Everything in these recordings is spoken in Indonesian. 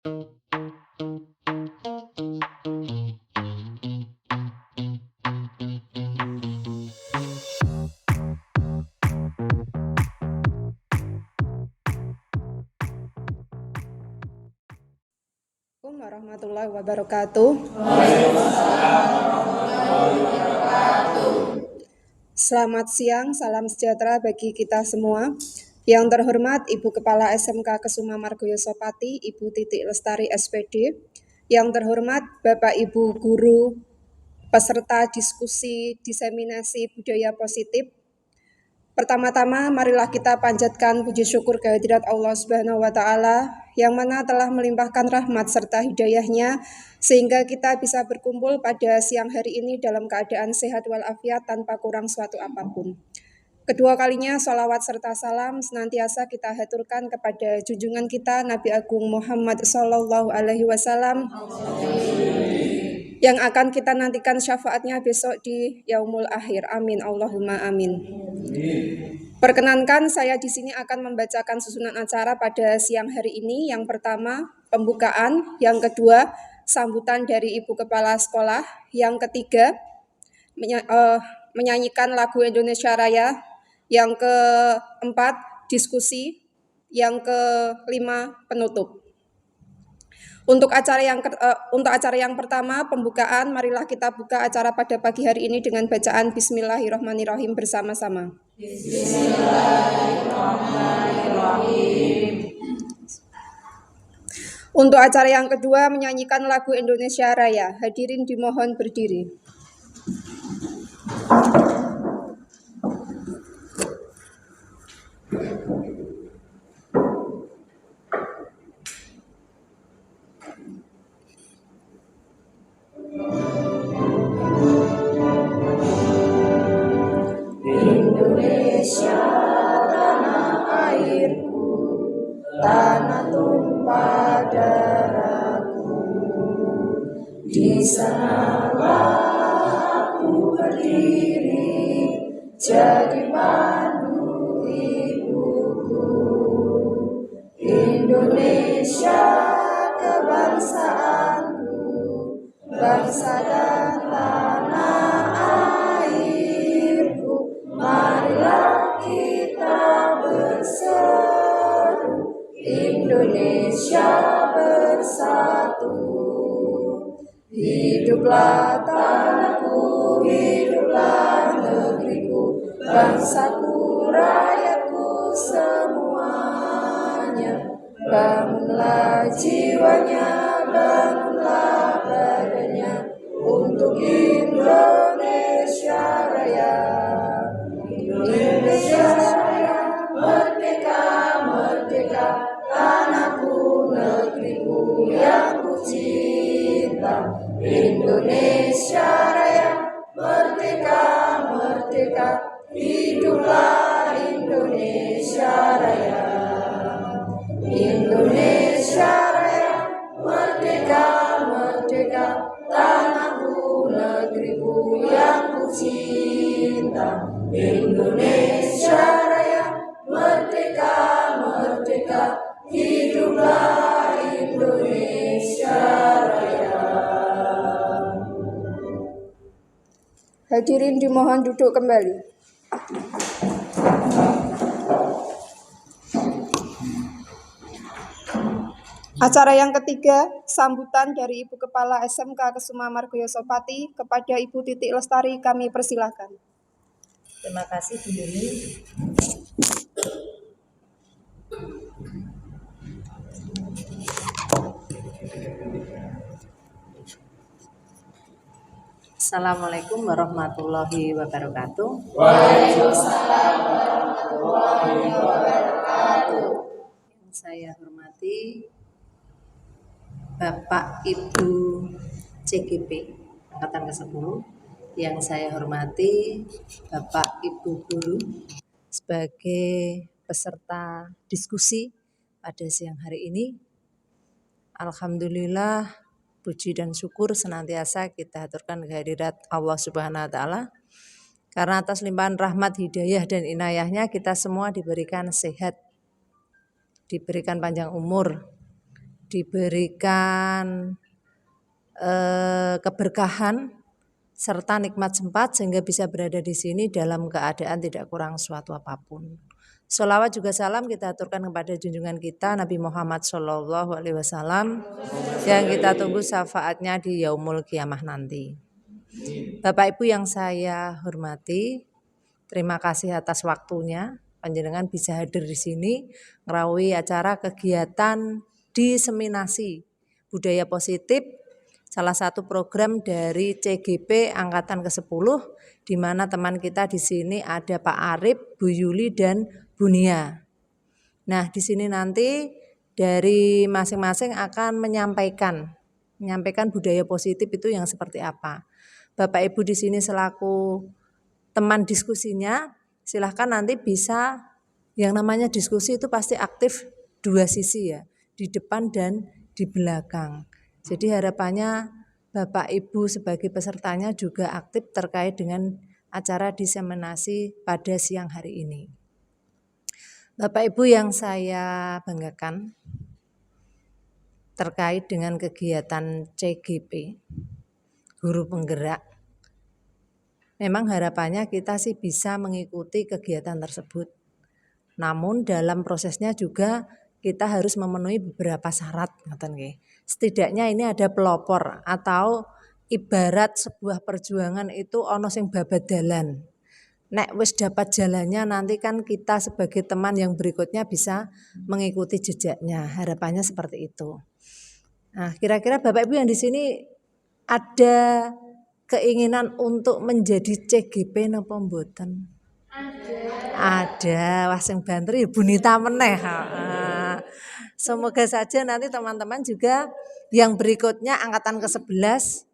Assalamualaikum warahmatullahi wabarakatuh. Selamat siang, salam sejahtera bagi kita semua. Yang terhormat Ibu Kepala SMK Kesuma Margoyo Sopati, Ibu Titik Lestari SPD. Yang terhormat Bapak Ibu guru, peserta diskusi diseminasi budaya positif. Pertama-tama marilah kita panjatkan puji syukur kehadirat Allah Subhanahu wa taala yang mana telah melimpahkan rahmat serta hidayahnya sehingga kita bisa berkumpul pada siang hari ini dalam keadaan sehat walafiat tanpa kurang suatu apapun. Kedua kalinya sholawat serta salam senantiasa kita haturkan kepada junjungan kita Nabi Agung Muhammad Sallallahu Alaihi Wasallam yang akan kita nantikan syafaatnya besok di Yaumul Akhir. Amin Allahumma amin. Perkenankan saya di sini akan membacakan susunan acara pada siang hari ini. Yang pertama pembukaan, yang kedua sambutan dari Ibu Kepala Sekolah, yang ketiga menyanyikan lagu Indonesia Raya, yang keempat diskusi, yang kelima penutup. Untuk acara yang pertama, pembukaan, marilah kita buka acara pada pagi hari ini dengan bacaan Bismillahirrahmanirrahim bersama-sama. Bismillahirrahmanirrahim. Untuk acara yang kedua, menyanyikan lagu Indonesia Raya. Hadirin dimohon berdiri. Indonesia tanah airku, tanah tumpah darahku. Di sanalah aku berdiri, jadi pandu ibuku. Indonesia kebangsaanku, bangsa dan tanah airku. Marilah kita berseru, Indonesia bersatu. Hiduplah tanahku, hiduplah negeriku, bangsaku, rakyatku semuanya. Bangunlah jiwanya, bangunlah badannya untuk Indonesia Raya. Indonesia Raya, merdeka, merdeka, tanahku, negeriku yang ku cinta. Indonesia Raya, merdeka, merdeka, hiduplah Indonesia Raya. Indonesia Raya, merdeka, merdeka, tanahku, negeriku yang ku cinta. Indonesia Raya, merdeka, merdeka, hiduplah Indonesia Raya. Hadirin dimohon duduk kembali. Acara yang ketiga, sambutan dari Ibu Kepala SMK Kesuma Margoyo Sopati kepada Ibu Titik Lestari, kami persilakan. Terima kasih Bu Yuni. Assalamualaikum warahmatullahi wabarakatuh. Waalaikumsalam warahmatullahi wabarakatuh. Yang saya hormati Bapak Ibu CGP Angkatan ke-10, yang saya hormati Bapak Ibu guru sebagai peserta diskusi pada siang hari ini. Alhamdulillah, puji dan syukur senantiasa kita haturkan kehadirat Allah Subhanahu wa taala. Karena atas limpahan rahmat, hidayah dan inayahnya kita semua diberikan sehat, diberikan panjang umur, diberikan keberkahan serta nikmat sempat sehingga bisa berada di sini dalam keadaan tidak kurang suatu apapun. Sholawat juga salam kita aturkan kepada junjungan kita Nabi Muhammad SAW yang kita tunggu syafaatnya di yaumul kiamah nanti. Bapak Ibu yang saya hormati, terima kasih atas waktunya. Panjenengan bisa hadir di sini ngrawuhi acara kegiatan diseminasi budaya positif, salah satu program dari CGP angkatan ke-10 di mana teman kita di sini ada Pak Arif, Bu Yuli dan Bu Nia. Nah, di sini nanti dari masing-masing akan menyampaikan budaya positif itu yang seperti apa. Bapak Ibu di sini selaku teman diskusinya, silahkan nanti bisa, yang namanya diskusi itu pasti aktif dua sisi ya, di depan dan di belakang. Jadi harapannya Bapak Ibu sebagai pesertanya juga aktif terkait dengan acara diseminasi pada siang hari ini. Bapak Ibu yang saya banggakan terkait dengan kegiatan CGP, guru penggerak, memang harapannya kita sih bisa mengikuti kegiatan tersebut. Namun dalam prosesnya juga kita harus memenuhi beberapa syarat, setidaknya ini ada pelopor atau ibarat sebuah perjuangan itu ono sing babat dalan. Nek wis dapat jalannya nanti kan kita sebagai teman yang berikutnya bisa mengikuti jejaknya. Harapannya seperti itu. Nah, kira-kira Bapak Ibu yang di sini ada keinginan untuk menjadi CGP napa mboten? Ada, wah sing banter ya Bunita meneh. Semoga saja nanti teman-teman juga yang berikutnya angkatan ke-11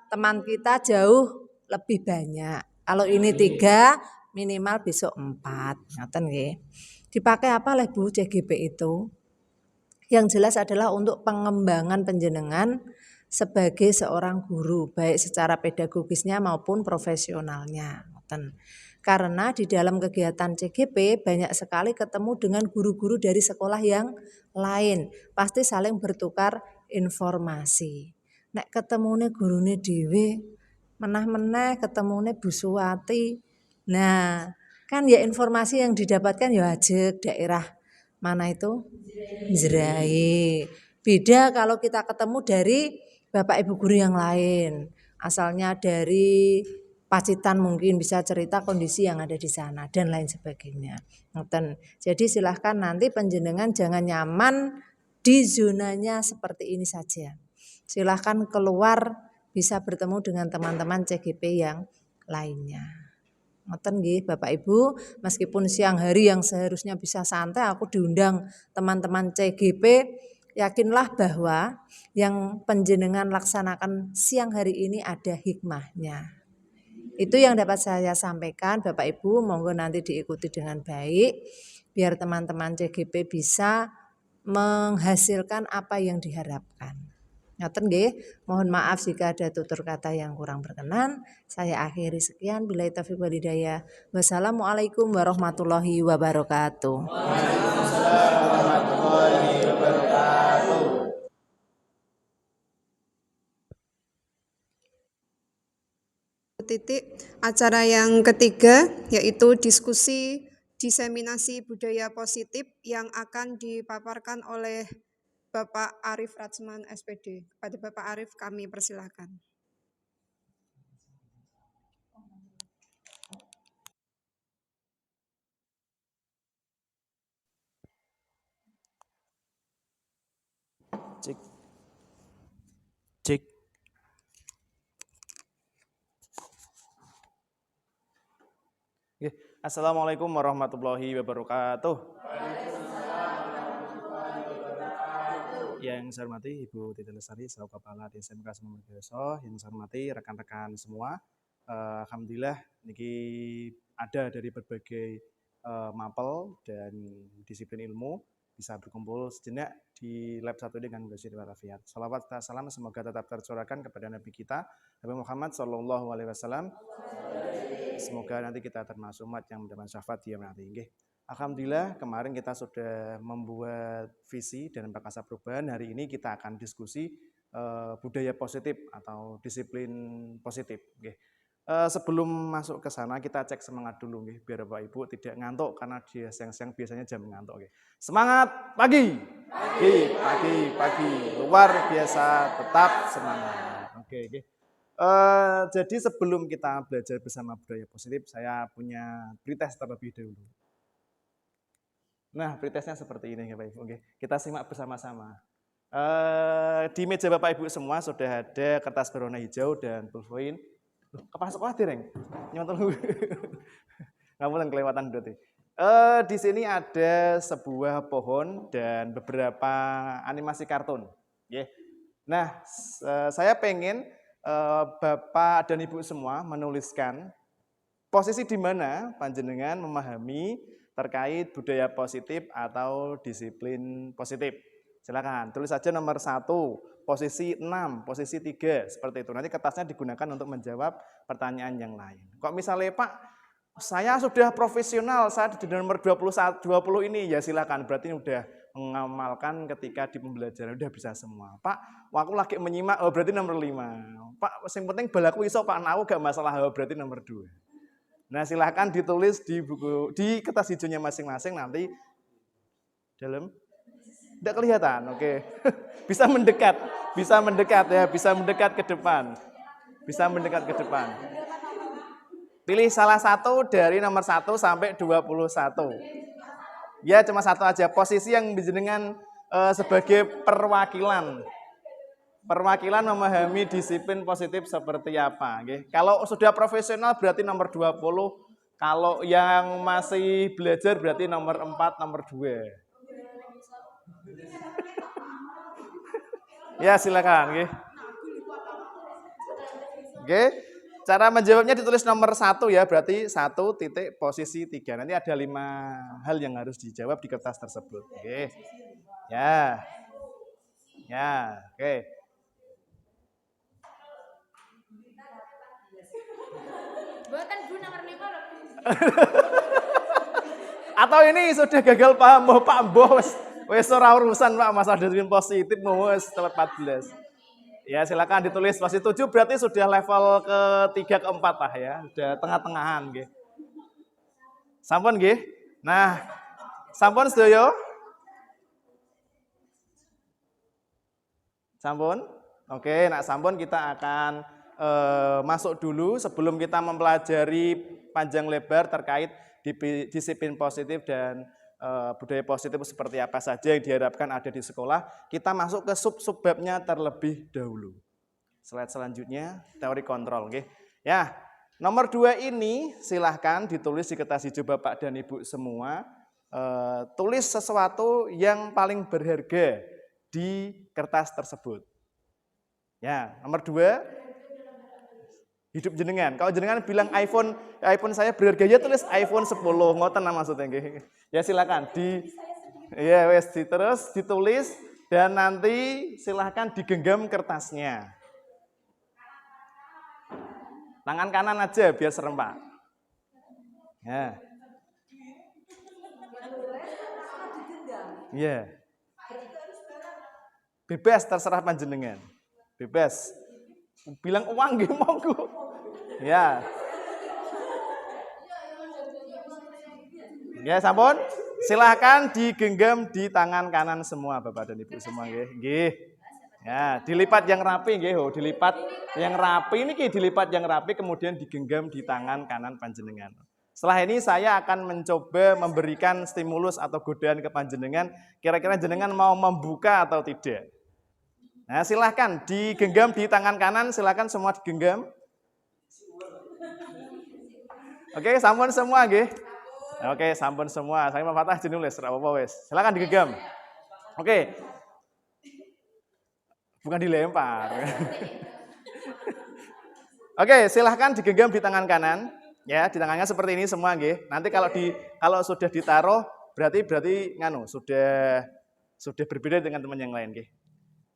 teman kita jauh lebih banyak. Kalau ini 3, minimal besok 4. Ngaten nggih. Dipakai apa oleh Bu CGP itu? Yang jelas adalah untuk pengembangan panjenengan sebagai seorang guru, baik secara pedagogisnya maupun profesionalnya. Karena di dalam kegiatan CGP banyak sekali ketemu dengan guru-guru dari sekolah yang lain. Pasti saling bertukar informasi. Nek ketemune gurune dhewe, menah-meneh ketemune Bu Suwati. Nah, kan ya informasi yang didapatkan ya ajeg daerah mana itu? Jrai. Beda kalau kita ketemu dari Bapak Ibu guru yang lain. Asalnya dari Pacitan mungkin bisa cerita kondisi yang ada di sana dan lain sebagainya. Jadi silahkan nanti panjenengan jangan nyaman di zonanya seperti ini saja. Silahkan keluar bisa bertemu dengan teman-teman CGP yang lainnya. Ngoten nggih Bapak Ibu, meskipun siang hari yang seharusnya bisa santai aku diundang teman-teman CGP, yakinlah bahwa yang panjenengan laksanakan siang hari ini ada hikmahnya. Itu yang dapat saya sampaikan Bapak Ibu, monggo nanti diikuti dengan baik biar teman-teman CGP bisa menghasilkan apa yang diharapkan. Ngoten nggih, mohon maaf jika ada tutur kata yang kurang berkenan. Saya akhiri sekian, billahi taufiq wal hidayah. Wassalamualaikum warahmatullahi wabarakatuh. Waalaikumsalam warahmatullahi wabarakatuh. Acara yang ketiga yaitu diskusi diseminasi budaya positif yang akan dipaparkan oleh Bapak Arif Ratsman SPD. Kepada Bapak Arif kami persilahkan. Cek. Cek. Assalamualaikum warahmatullahi wabarakatuh. Yang saya hormati Ibu Titi Lestari selaku Kepala SMK Semua Margoyoso, yang saya hormati rekan-rekan semua. Alhamdulillah niki ada dari berbagai mapel dan disiplin ilmu bisa berkumpul sejenak di lab 1 dengan Ghazir walafiat. Salawat dan salam semoga tetap tercurahkan kepada Nabi kita Nabi Muhammad SAW. Semoga nanti kita termasuk umat yang mendapat syafaat dia nanti. Alhamdulillah kemarin kita sudah membuat visi dan prakasa perubahan. Hari ini kita akan diskusi budaya positif atau disiplin positif. Oke. Sebelum masuk ke sana kita cek semangat dulu nih, biar Bapak Ibu tidak ngantuk karena dia siang-siang biasanya jam ngantuk. Oke. Semangat pagi. Pagi. Luar biasa, tetap semangat. Oke. Jadi sebelum kita belajar bersama budaya positif, saya punya pretest terlebih dahulu. Nah, pretestnya seperti ini Bapak Ibu. Oke, kita simak bersama-sama. Di meja Bapak Ibu semua sudah ada kertas berwarna hijau dan pulpoin. Kepala sekolah direng. Nyontel. Ngapain kelewatan berarti. Di sini ada sebuah pohon dan beberapa animasi kartun. Nah, saya pengen Bapak dan Ibu semua menuliskan posisi di mana panjenengan memahami terkait budaya positif atau disiplin positif. Silakan tulis saja nomor 1, posisi 6, posisi 3, seperti itu. Nanti kertasnya digunakan untuk menjawab pertanyaan yang lain. Kok misalnya Pak, saya sudah profesional, saya di nomor 20 ini, ya silakan. Berarti udah mengamalkan ketika di pembelajaran, udah bisa semua. Pak, aku lagi menyimak, oh berarti nomor 5. Pak, yang penting balaku iso Pak, aku gak masalah, oh berarti nomor 2. Nah, silahkan ditulis di buku, di kertas hijaunya masing-masing nanti dalam. Tidak kelihatan, oke. Bisa mendekat ya, bisa mendekat ke depan. Pilih salah satu dari nomor 1 sampai 21. Ya, cuma satu aja. Posisi yang dengan sebagai perwakilan. Perwakilan memahami disiplin positif seperti apa. Okay. Kalau sudah profesional berarti nomor 20. Kalau yang masih belajar berarti nomor 4, nomor 2. Ya silakan. Okay. Cara menjawabnya ditulis nomor 1 ya. Berarti 1 titik posisi 3. Nanti ada 5 hal yang harus dijawab di kertas tersebut. Okay. Ya. Oke. Buatan Bu nomor 5 loh. Atau ini sudah gagal paham Pak Mbah wes ora urusan Pak masalah disiplin positif mau wes tepat 14. Ya silakan ditulis posisi 7 berarti sudah level ke-3 ke-4 lah ya, sudah tengah-tengahan nggih. Sampun nggih. Nah, sampun sedaya? Sampun? Oke, nak sampun kita akan masuk dulu sebelum kita mempelajari panjang lebar terkait disiplin positif dan budaya positif seperti apa saja yang diharapkan ada di sekolah. Kita masuk ke sub-subbabnya terlebih dahulu. Slide selanjutnya, teori kontrol. Okay. Ya, nomor 2 ini silahkan ditulis di kertas hijau Bapak dan Ibu semua. Tulis sesuatu yang paling berharga di kertas tersebut. Ya, nomor 2. Hidup jenengan. Kalau jenengan bilang iPhone saya berharga ya tulis iPhone 10. Ngoten maksudnya nggih. Ya silakan terus ditulis dan nanti silakan digenggam kertasnya. Tangan kanan aja biar serempak. Ya. Iya. Bebas terserah panjenengan. Bebas. Bilang uang nggih monggo. Ya. Ya, sampun. Silahkan digenggam di tangan kanan semua Bapak dan Ibu semua nggih. Ya, dilipat yang rapi nggih, dilipat yang rapi niki dilipat yang rapi kemudian digenggam di tangan kanan panjenengan. Setelah ini saya akan mencoba memberikan stimulus atau godaan ke panjenengan, kira-kira jenengan mau membuka atau tidak. Nah, silahkan digenggam di tangan kanan, silahkan semua digenggam. Oke, sampun semua nggih. Oke, sampun semua. Saya mau fatah jenulis ora apa-apa wis. Silakan digenggam. Oke. Bukan dilempar. Oke, silahkan digenggam di tangan kanan. Ya, di tangannya seperti ini semua nggih. Nanti kalau sudah ditaruh berarti sudah berbeda dengan teman yang lain nggih.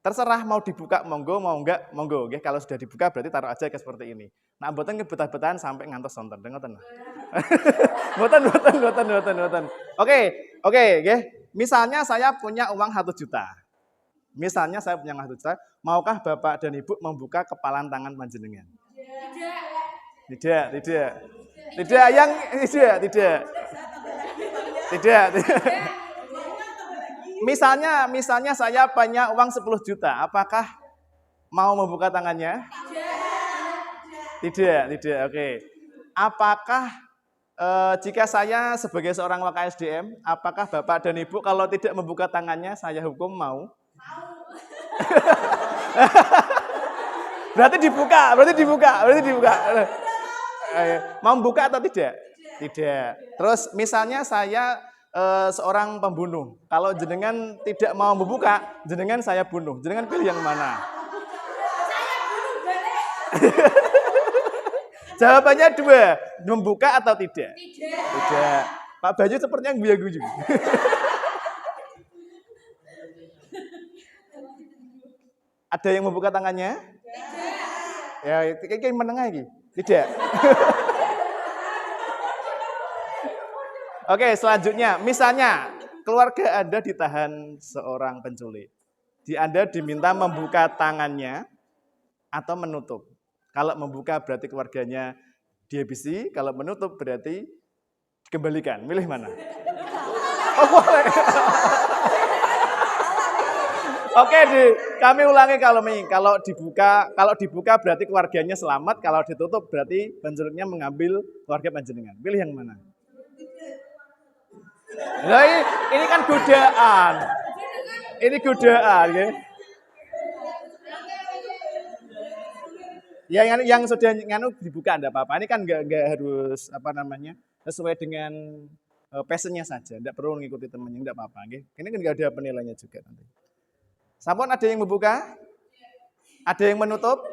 Terserah mau dibuka monggo, mau enggak monggo nggih. Kalau sudah dibuka berarti taruh aja ke seperti ini. Nah, mboten ngebetah-betahan sampai ngantos sonten, ngoten. Mboten. Oke, nggih. Misalnya saya punya uang 1 juta. Maukah Bapak dan Ibu membuka kepalan tangan panjenengan? Tidak. Misalnya saya punya uang 10 juta, apakah mau membuka tangannya? Tidak. Oke. Apakah jika saya sebagai seorang WKSDM, apakah Bapak dan Ibu kalau tidak membuka tangannya saya hukum mau? Berarti dibuka. Mau buka atau tidak? Tidak. Terus misalnya saya seorang pembunuh. Kalau jenengan tidak mau membuka, jenengan saya bunuh. Jenengan pilih yang mana? Jawabannya 2, membuka atau tidak? Tidak. Pak Bayu sepertinya guyu-guyu. Ada yang membuka tangannya? Tidak. Ya, kayak menengah iki. Tidak. Oke, selanjutnya, misalnya keluarga Anda ditahan seorang penculik. Anda diminta membuka tangannya atau menutup. Kalau membuka berarti keluarganya dihabisi, kalau menutup berarti dikembalikan. Milih mana? Oh, boleh. Oke, kami ulangi kalau dibuka berarti keluarganya selamat, kalau ditutup berarti penculiknya mengambil keluarga panjenengan. Pilih yang mana? Nah, ini kan godaan. Ini godaan, ya. Ya, yang sudah dibuka enggak apa-apa. Ini kan enggak harus sesuai dengan passionnya saja. Enggak perlu mengikuti temannya, enggak apa-apa, nggih. Ini kan enggak ada penilaiannya juga nanti. Sampun ada yang membuka? Ada yang menutup?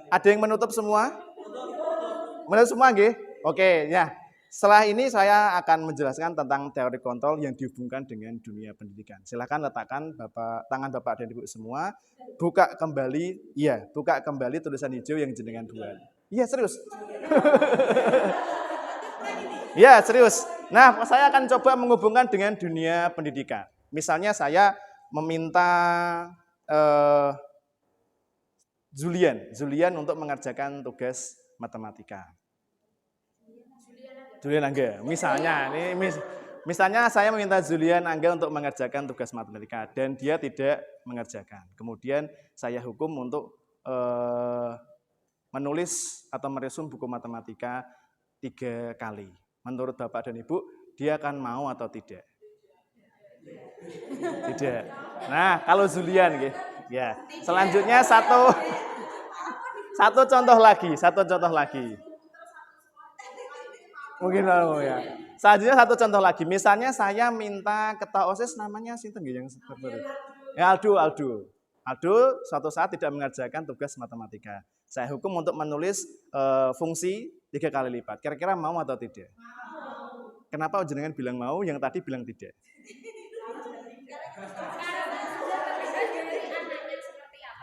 Ada yang menutup semua? Menutup semua, nggih? Oke, ya. Setelah ini saya akan menjelaskan tentang teori kontrol yang dihubungkan dengan dunia pendidikan. Silakan letakkan tangan Bapak dan Ibu semua. Buka kembali tulisan hijau yang jenengan buat. Iya, serius. Ya, serius. Nah, saya akan coba menghubungkan dengan dunia pendidikan. Misalnya saya meminta Julian untuk mengerjakan tugas matematika. Julian Angga, misalnya saya meminta Julian Angga untuk mengerjakan tugas matematika dan dia tidak mengerjakan. Kemudian saya hukum untuk menulis atau meresum buku matematika 3 kali. Menurut Bapak dan Ibu, dia akan mau atau tidak? Tidak. Nah, kalau Julian, ya. Selanjutnya satu contoh lagi. Mungkin mau ya. Selanjutnya satu contoh lagi. Misalnya saya minta ketua OSIS namanya sinten nggih yang terbaru? Ya, Aldo suatu saat tidak mengerjakan tugas matematika. Saya hukum untuk menulis fungsi 3 kali lipat. Kira-kira mau atau tidak? Mau. Kenapa jenengan bilang mau, yang tadi bilang tidak?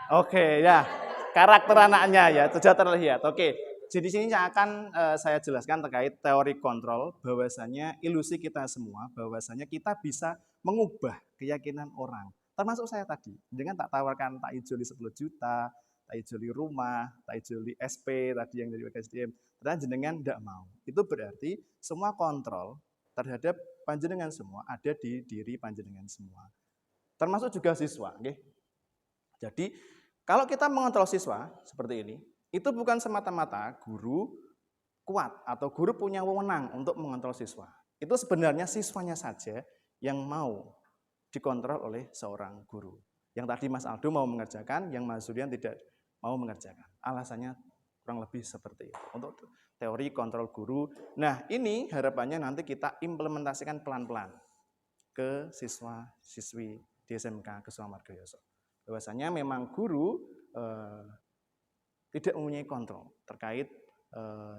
Oke, ya. Karakter anaknya ya, sudah terlihat. Oke. Jadi sini akan saya jelaskan terkait teori kontrol, bahwasanya ilusi kita semua, bahwasanya kita bisa mengubah keyakinan orang. Termasuk saya tadi, dengan tak tawarkan tak ijoli 10 juta, tak ijoli rumah, tak ijoli SP tadi yang dari WKSDM, ternyata jenengan tidak mau. Itu berarti semua kontrol terhadap panjenengan semua ada di diri panjenengan semua. Termasuk juga siswa. Okay? Jadi kalau kita mengontrol siswa seperti ini, itu bukan semata-mata guru kuat atau guru punya wewenang untuk mengontrol siswa. Itu sebenarnya siswanya saja yang mau dikontrol oleh seorang guru. Yang tadi Mas Aldo mau mengerjakan, yang Mas Julian tidak mau mengerjakan. Alasannya kurang lebih seperti itu. Untuk teori kontrol guru. Nah, ini harapannya nanti kita implementasikan pelan-pelan ke siswa-siswi di SMK Kesuma Margoyoso. Bahwasanya memang guru tidak mempunyai kontrol terkait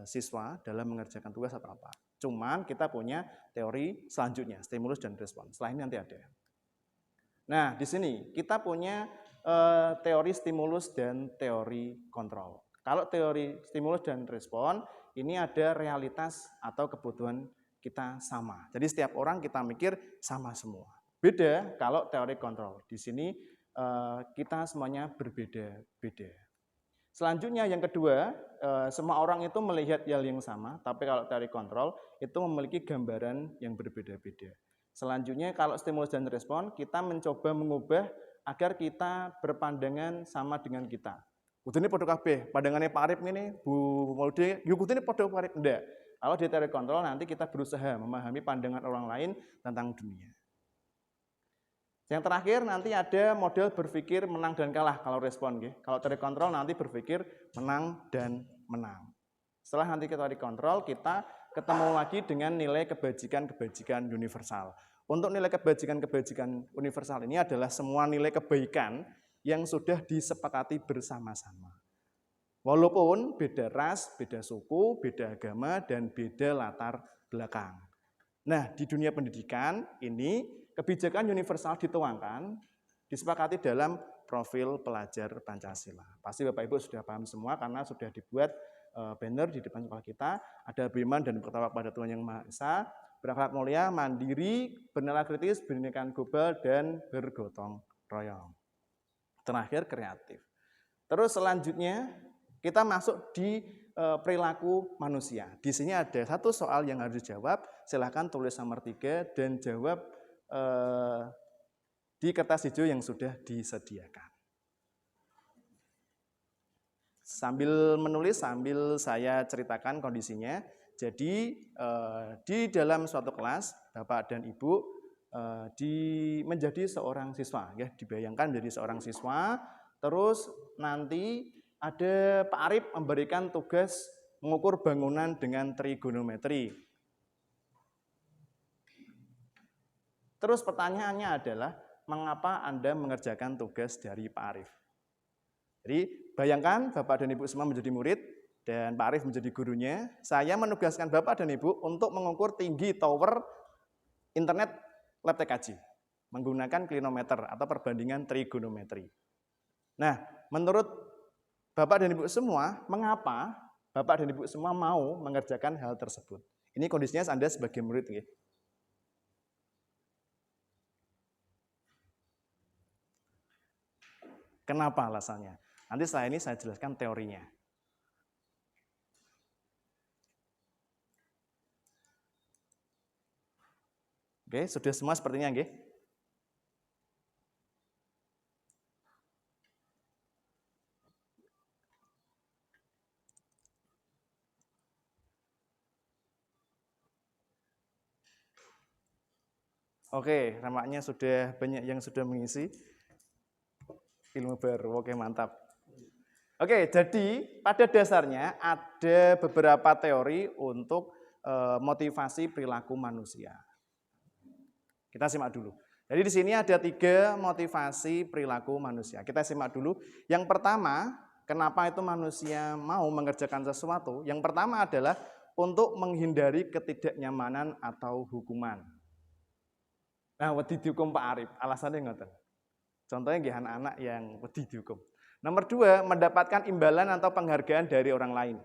siswa dalam mengerjakan tugas atau apa. Cuman kita punya teori selanjutnya, stimulus dan respon. Setelah ini nanti ada. Nah, di sini kita punya teori stimulus dan teori kontrol. Kalau teori stimulus dan respon, ini ada realitas atau kebutuhan kita sama. Jadi setiap orang kita mikir sama semua. Beda kalau teori kontrol. Di sini kita semuanya berbeda-beda. Selanjutnya yang kedua, semua orang itu melihat hal yang sama, tapi kalau teori kontrol itu memiliki gambaran yang berbeda-beda. Selanjutnya kalau stimulus dan respon, kita mencoba mengubah agar kita berpandangan sama dengan kita. Kudune padha kabeh, pandangannya Pak Arif ini, Bu Maudie, yuk kudune padha Pak Arif. Enggak. Kalau di teori kontrol nanti kita berusaha memahami pandangan orang lain tentang dunia. Yang terakhir nanti ada model berpikir menang dan kalah kalau respon. Kalau teori kontrol nanti berpikir menang dan menang. Setelah nanti kita dikontrol, kita ketemu lagi dengan nilai kebajikan-kebajikan universal. Untuk nilai kebajikan-kebajikan universal ini adalah semua nilai kebaikan yang sudah disepakati bersama-sama. Walaupun beda ras, beda suku, beda agama, dan beda latar belakang. Nah, di dunia pendidikan ini kebijakan universal dituangkan, disepakati dalam profil pelajar Pancasila. Pasti Bapak Ibu sudah paham semua karena sudah dibuat banner di depan sekolah kita. Ada beriman dan bertakwa pada Tuhan Yang Maha Esa, berakhlak mulia, mandiri, bernalar kritis, berdirikan global, dan bergotong royong. Terakhir kreatif. Terus selanjutnya kita masuk di perilaku manusia. Di sini ada satu soal yang harus dijawab. Silahkan tulis nomor 3 dan jawab di kertas hijau yang sudah disediakan. Sambil menulis, sambil saya ceritakan kondisinya. Jadi di dalam suatu kelas, Bapak dan Ibu menjadi seorang siswa, ya, dibayangkan menjadi seorang siswa, terus nanti ada Pak Arif memberikan tugas mengukur bangunan dengan trigonometri. Terus pertanyaannya adalah, mengapa Anda mengerjakan tugas dari Pak Arif? Jadi bayangkan Bapak dan Ibu semua menjadi murid, dan Pak Arif menjadi gurunya. Saya menugaskan Bapak dan Ibu untuk mengukur tinggi tower internet lab TKJ menggunakan klinometer atau perbandingan trigonometri. Nah, menurut Bapak dan Ibu semua, mengapa Bapak dan Ibu semua mau mengerjakan hal tersebut? Ini kondisinya Anda sebagai murid. Ya. Kenapa alasannya? Nanti setelah ini saya jelaskan teorinya. Oke, sudah semua sepertinya, nggih? Oke, nampaknya sudah banyak yang sudah mengisi ilmu baru. Oke, mantap. Oke, jadi pada dasarnya ada beberapa teori untuk motivasi perilaku manusia. Kita simak dulu. Jadi di sini ada 3 motivasi perilaku manusia. Kita simak dulu. Yang pertama, kenapa itu manusia mau mengerjakan sesuatu? Yang pertama adalah untuk menghindari ketidaknyamanan atau hukuman. Nah, wedi dihukum Pak Arif, alasannya ngoten. Contohnya nggih anak-anak yang wedi dihukum. Nomor 2, mendapatkan imbalan atau penghargaan dari orang lain.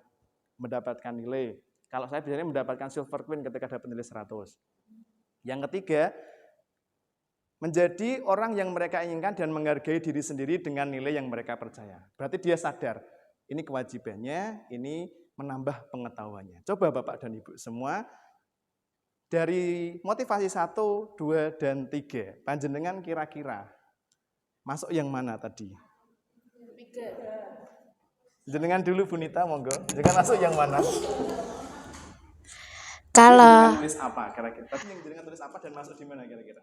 Mendapatkan nilai. Kalau saya biasanya mendapatkan silver queen ketika dapat nilai 100. Yang ketiga, menjadi orang yang mereka inginkan dan menghargai diri sendiri dengan nilai yang mereka percaya. Berarti dia sadar, ini kewajibannya, ini menambah pengetahuannya. Coba Bapak dan Ibu semua, dari motivasi 1, 2, dan 3, panjenengan kira-kira masuk yang mana tadi? 3. Jenengan dulu Bu Nita, monggo. Jenengan masuk yang mana? Kalau tulis apa kira-kira? Tapi yang jenengan tulis apa dan masuk di mana kira-kira?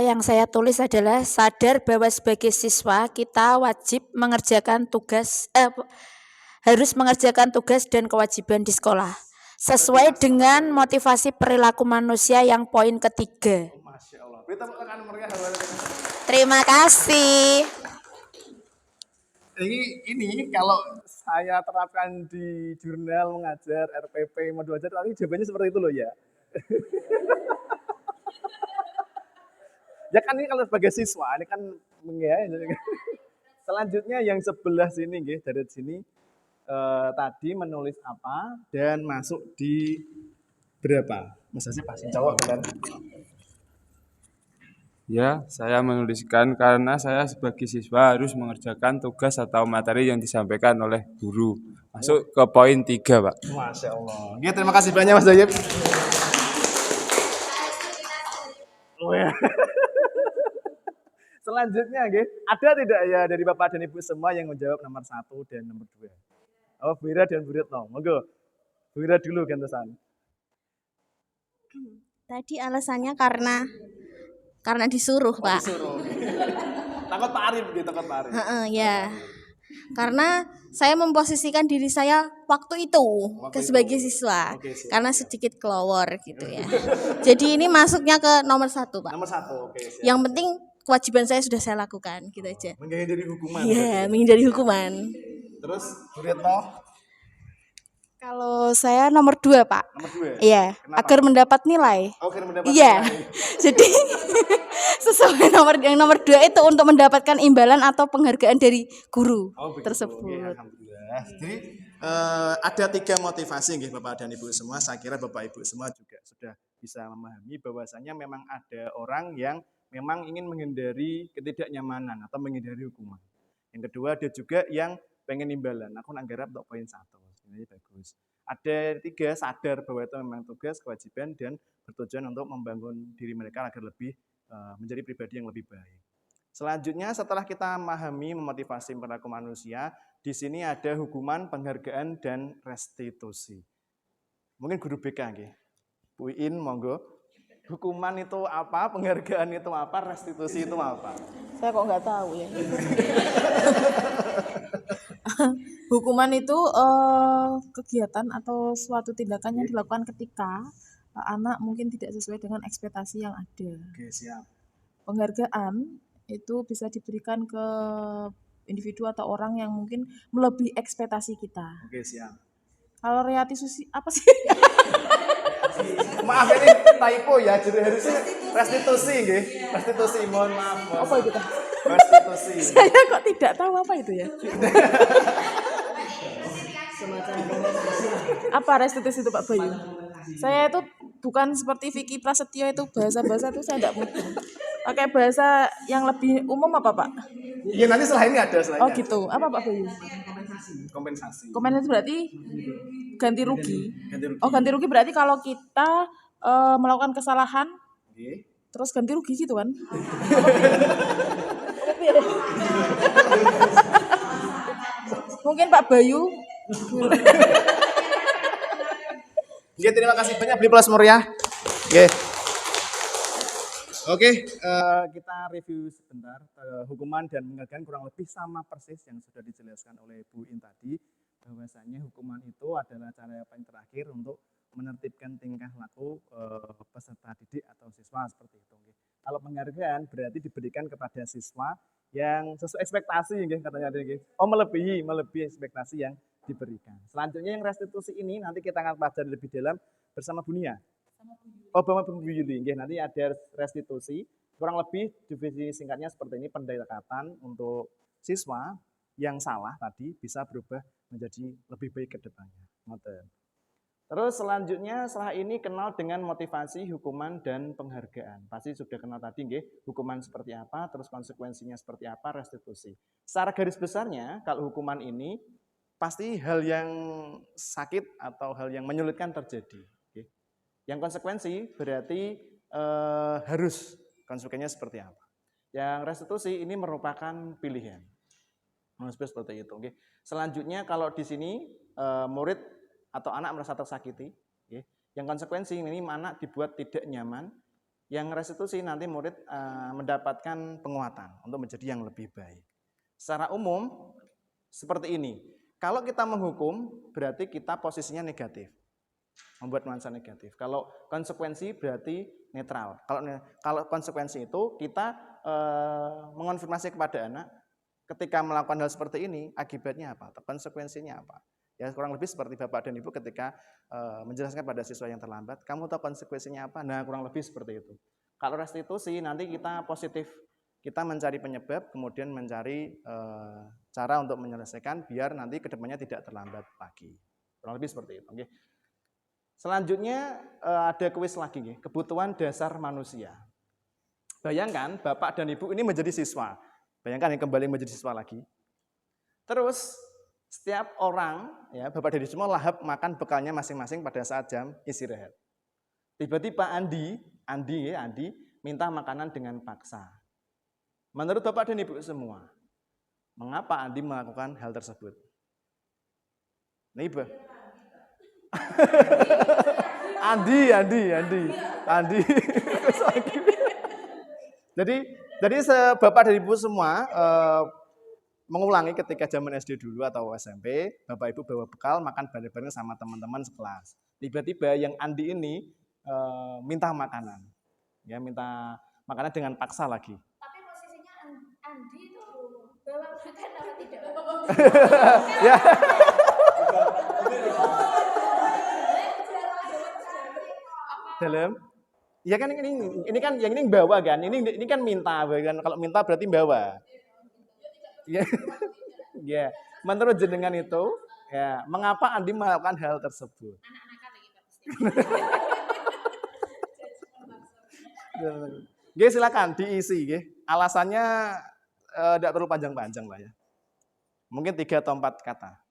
yang saya tulis adalah sadar bahwa sebagai siswa kita wajib mengerjakan tugas harus mengerjakan tugas dan kewajiban di sekolah sesuai dengan motivasi perilaku manusia yang poin ketiga. Masya Allah. Beri tepuk tangan meriah. Terima kasih. Ini kalau saya terapkan di jurnal mengajar, RPP, modul ajar, nanti jawabannya seperti itu loh ya. Ya kan ini kalau sebagai siswa, ini kan ya. Selanjutnya yang sebelah sini, dari sini, tadi menulis apa dan masuk di berapa? Mas Hasib pasti cowok kan? Ya, saya menuliskan karena saya sebagai siswa harus mengerjakan tugas atau materi yang disampaikan oleh guru. Masuk ke poin 3, Pak. Masya Allah. Ya, terima kasih banyak Mas Dayib. Oh, ya. Selanjutnya, ada tidak ya dari Bapak dan Ibu semua yang menjawab nomor 1 dan nomor 2? Oh, Bu Ira dan Bu Retno. Monggo. Bu Ira dulu gantosan. Tadi alasannya karena disuruh, Pak. Disuruh. Takut Pak Arif gitu, takut Pak Arif. Ya. Karena saya memposisikan diri saya waktu itu sebagai siswa. Oke, siap. Karena sedikit kelowor gitu ya. Jadi ini masuknya ke nomor 1, Pak. Nomor 1, oke. Siap. Yang penting kewajiban saya sudah saya lakukan gitu aja. Menghindari hukuman. Iya, menghindari hukuman. Terus Bu Retno, Kalau saya nomor 2, Pak. nomor 2. Iya, Kenapa? agar mendapat nilai. Oke, mendapat Iya. nilai. Jadi sesuai nomor 2 itu untuk mendapatkan imbalan atau penghargaan dari guru Begitu. tersebut. Oke, alhamdulillah. Jadi ada 3 motivasi nggih Bapak dan Ibu semua. Saya kira Bapak Ibu semua juga sudah bisa memahami bahwasanya memang ada orang yang memang ingin menghindari ketidaknyamanan atau menghindari hukuman. Yang kedua ada juga yang pengen imbalan. Aku nanggarap untuk poin 1. Sebenarnya bagus. Ada 3 sadar bahwa itu memang tugas, kewajiban dan bertujuan untuk membangun diri mereka agar lebih menjadi pribadi yang lebih baik. Selanjutnya setelah kita memahami memotivasi perilaku manusia, di sini ada hukuman, penghargaan dan restitusi. Mungkin guru BK nggih. Bu In monggo. Hukuman itu apa? Penghargaan itu apa? Restitusi itu apa? Saya kok nggak tahu ya. Hukuman itu kegiatan atau suatu tindakan yang dilakukan ketika anak mungkin tidak sesuai dengan ekspektasi yang ada. Oke, siap. Penghargaan itu bisa diberikan ke individu atau orang yang mungkin melebihi ekspektasi kita. Oke, siap. Kalau restitusi apa sih? Maaf ini typo ya, jadi harusnya restitusi nggih. Restitusi, mohon maaf. Apa itu? Restitusi. Saya kok tidak tahu apa itu ya. Apa restitusi itu Pak Bayu? Saya itu bukan seperti Vicky Prasetyo itu bahasa-bahasa itu saya tidak mudah. Pakai bahasa yang lebih umum apa Pak? Iya, nanti setelah ini ada Oh gitu. Apa Pak Bayu? Kompensasi. Kompensasi berarti ganti rugi. Ganti rugi. Oh ganti rugi berarti kalau kita melakukan kesalahan Oke. terus ganti rugi gitu kan? Mungkin Pak Bayu. Oke, terima kasih banyak beli plus meriah. Oke. Oke, kita review sebentar hukuman dan penghargaan kurang lebih sama persis yang sudah dijelaskan oleh Bu In tadi, bahwasanya hukuman itu adalah cara yang paling terakhir untuk menertibkan tingkah laku peserta didik atau siswa seperti itu. Kalau penghargaan berarti diberikan kepada siswa yang sesuai ekspektasi, katanya tadi. Oh, melebihi ekspektasi yang diberikan. Selanjutnya yang restitusi ini nanti kita akan pelajari lebih dalam bersama Bu Nia. Oh, Bapak Bu Yuli, nanti ada restitusi. Kurang lebih divisi singkatnya seperti ini, pendekatan untuk siswa yang salah tadi bisa berubah menjadi lebih baik ke depannya. Terus selanjutnya setelah ini kenal dengan motivasi, hukuman, dan penghargaan. Pasti sudah kenal tadi, hukuman seperti apa, terus konsekuensinya seperti apa, restitusi. Secara garis besarnya, kalau hukuman ini pasti hal yang sakit atau hal yang menyulitkan terjadi. Yang konsekuensi berarti harus konsekuensinya seperti apa. Yang restitusi ini merupakan pilihan. Seperti itu. Selanjutnya kalau di sini murid atau anak merasa tersakiti, yang konsekuensi ini anak dibuat tidak nyaman. Yang restitusi nanti murid mendapatkan penguatan untuk menjadi yang lebih baik. Secara umum seperti ini. Kalau kita menghukum berarti kita posisinya negatif. Membuat nuansa negatif. Kalau konsekuensi berarti netral. Kalau konsekuensi itu kita mengonfirmasi kepada anak ketika melakukan hal seperti ini akibatnya apa? Konsekuensinya apa? Ya kurang lebih seperti Bapak dan Ibu ketika menjelaskan pada siswa yang terlambat, kamu tahu konsekuensinya apa? Nah, kurang lebih seperti itu. Kalau restitusi nanti kita positif. kita mencari penyebab, kemudian mencari cara untuk menyelesaikan biar nanti kedepannya tidak terlambat lagi. Kurang lebih seperti itu. Oke. Selanjutnya ada kuis lagi, kebutuhan dasar manusia. Bayangkan Bapak dan Ibu ini menjadi siswa. Bayangkan yang kembali menjadi siswa lagi. Terus setiap orang, ya Bapak dan Ibu semua lahap makan bekalnya masing-masing pada saat jam istirahat. Tiba-tiba Andi minta makanan dengan paksa. Menurut Bapak dan Ibu semua, mengapa Andi melakukan hal tersebut? Ibu. Andi. Jadi Bapak dan Ibu semua mengulangi ketika zaman SD dulu atau SMP, Bapak Ibu bawa bekal makan bareng-bareng sama teman-teman sekelas. Tiba-tiba yang Andi ini minta makanan. Ya, minta makanan dengan paksa lagi. Tapi posisinya Andi itu bawa makan apa tidak? Ya. Dalam, ya kan ini kan yang ini bawa kan, ini kan minta kan, kalau minta berarti bawa. Ya, ya. Menurut jenengan itu, ya mengapa Andi melakukan hal tersebut? Anak-anak lagi pasti. Oke, silakan diisi, alasannya tidak perlu panjang-panjang lah ya. Mungkin 3 atau 4 kata.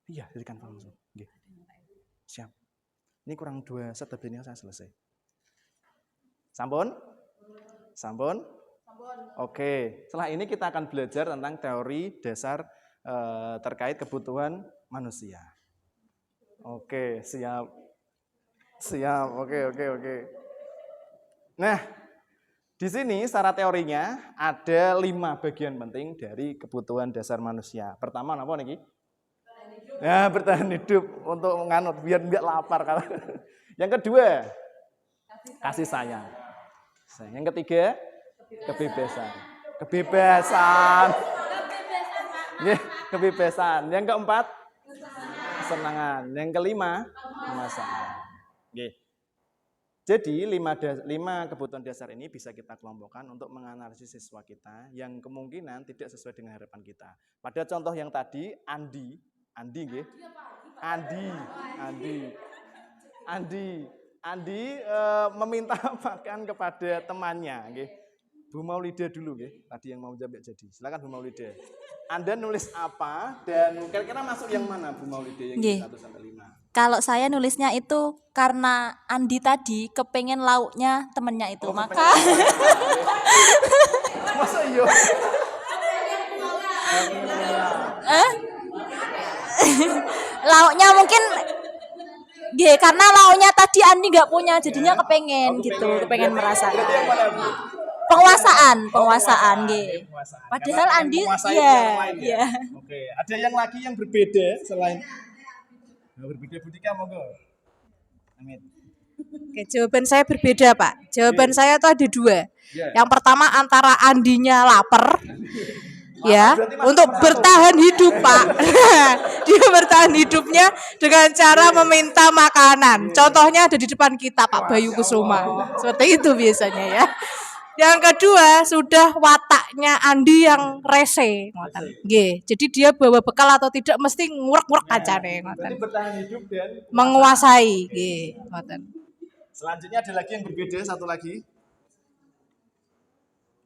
Iya, dari kantor langsung. Siap. Ini kurang 2 set ini saya selesai. Sampun? Oke. Setelah ini kita akan belajar tentang teori dasar terkait kebutuhan manusia. Oke, siap. Oke. Nah, di sini secara teorinya ada 5 bagian penting dari kebutuhan dasar manusia. Pertama apa nih? Ya, bertahan hidup untuk menganut biar enggak lapar kalau. Yang kedua, kasih sayang. Yang ketiga, kebebasan. Yang keempat, kesenangan. Yang kelima, kemaslahatan. Oke. Jadi 5 kebutuhan dasar ini bisa kita kelompokkan untuk menganalisis siswa kita yang kemungkinan tidak sesuai dengan harapan kita. Pada contoh yang tadi, Andi meminta makan kepada temannya, Bu Maulida dulu, tadi yang mau jawab jadi. Silakan Bu Maulida. Anda nulis apa dan kira-kira masuk yang mana Bu Maulida yang 1 sampai 5? Kalau saya nulisnya itu karena Andi tadi kepengen lauknya temennya itu, maka Masa iya? lauknya mungkin karena lauknya tadi Andi nggak punya, jadinya kepengen kepengen merasa penguasaan padahal Andi iya. Oke, ada yang lagi yang berbeda selain berbeda Budika, monggo. Amin. Oke, jawaban saya berbeda, Pak. Jawaban saya itu ada 2. Yang pertama antara Andinya lapar, ya, untuk bertahan hidup, Pak. Dia bertahan hidupnya dengan cara meminta makanan. Contohnya ada di depan kita, Pak Bayu Kusuma. Seperti itu biasanya ya. Yang kedua, sudah wataknya Andi yang rese, ngoten. Nggih. Jadi dia bawa bekal atau tidak mesti ngurek-ngurek kacane, ngoten. Bertahan hidup dan Menguasai, nggih, ngoten. Selanjutnya ada lagi yang berbeda, satu lagi.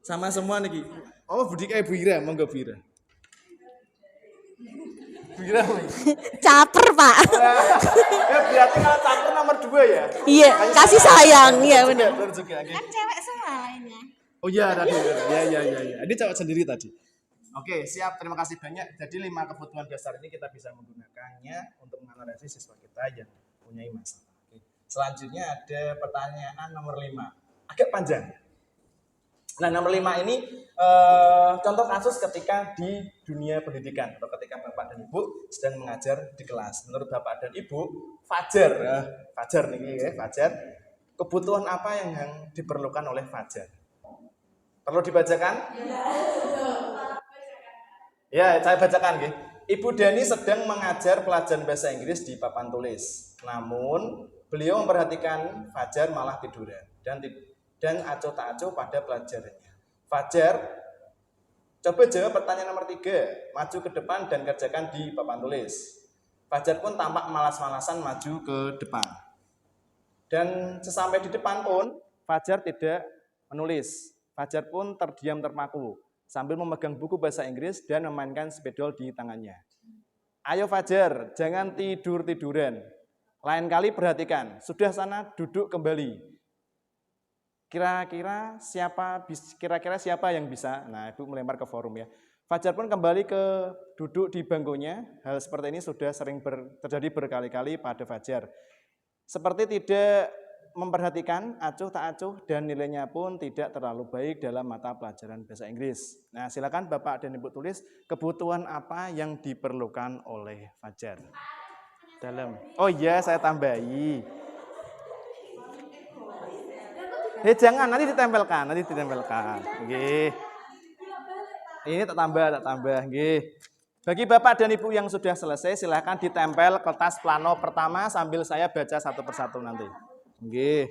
Sama semua nih. Oh, Budika Ibu Ira, monggo Bu Ira. Bu Ira. caper Pak. Berarti kalau campur nomor 2 ya? Iya, kasih sayang, iya benar. Kan Cewek semua lainnya. Oh iya tadi. Ya. Ini cowok sendiri tadi. Oke, siap. Terima kasih banyak. Jadi 5 kebutuhan dasar ini kita bisa menggunakannya untuk menganalisis siswa kita yang punya masalah. Oke. Selanjutnya ada pertanyaan nomor 5. Agak panjang. Nah, nomor 5 ini contoh kasus ketika di dunia pendidikan atau ketika Bapak dan Ibu sedang mengajar di kelas. Menurut Bapak dan Ibu, Fajar nih, Fajar. Kebutuhan apa yang diperlukan oleh Fajar? Perlu dibacakan? Ya, saya bacakan. Ibu Dani sedang mengajar pelajaran bahasa Inggris di papan tulis. Namun beliau memperhatikan Fajar malah tiduran dan acuh tak acuh pada pelajarannya. Fajar, coba jawab pertanyaan nomor 3. Maju ke depan dan kerjakan di papan tulis. Fajar pun tampak malas-malasan maju ke depan. Dan sesampai di depan pun Fajar tidak menulis. Fajar pun terdiam terpaku sambil memegang buku bahasa Inggris dan memainkan spidol di tangannya. Ayo Fajar, jangan tidur-tiduran. Lain kali perhatikan, sudah sana duduk kembali. Kira-kira siapa yang bisa? Nah, Ibu melempar ke forum ya. Fajar pun kembali ke duduk di bangkunya. Hal seperti ini sudah sering terjadi berkali-kali pada Fajar. Seperti tidak memperhatikan, acuh tak acuh, dan nilainya pun tidak terlalu baik dalam mata pelajaran bahasa Inggris. Nah, silakan Bapak dan Ibu tulis kebutuhan apa yang diperlukan oleh Fajar. Oh iya, saya tambahi. Jangan, nanti ditempelkan. Nggih. Ini tak tambah, nggih. Bagi Bapak dan Ibu yang sudah selesai, silahkan ditempel kertas plano pertama sambil saya baca satu persatu nanti. Nggih.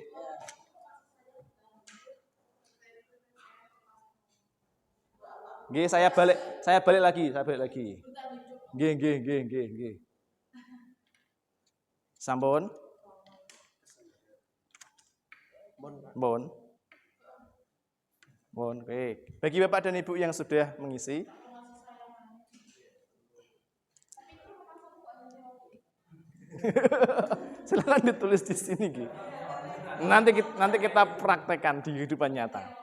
Nggih, saya balik lagi. Nggih. Sampun. Oke. Bagi Bapak dan Ibu yang sudah mengisi, silakan ditulis di sini, Ki. Nanti kita praktekkan di kehidupan nyata.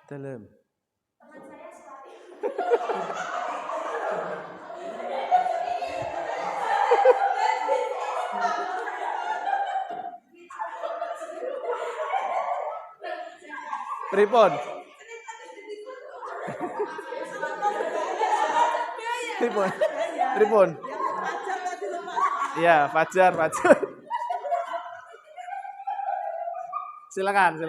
Dalam. Pripun? Iya, Fajar. Silakan.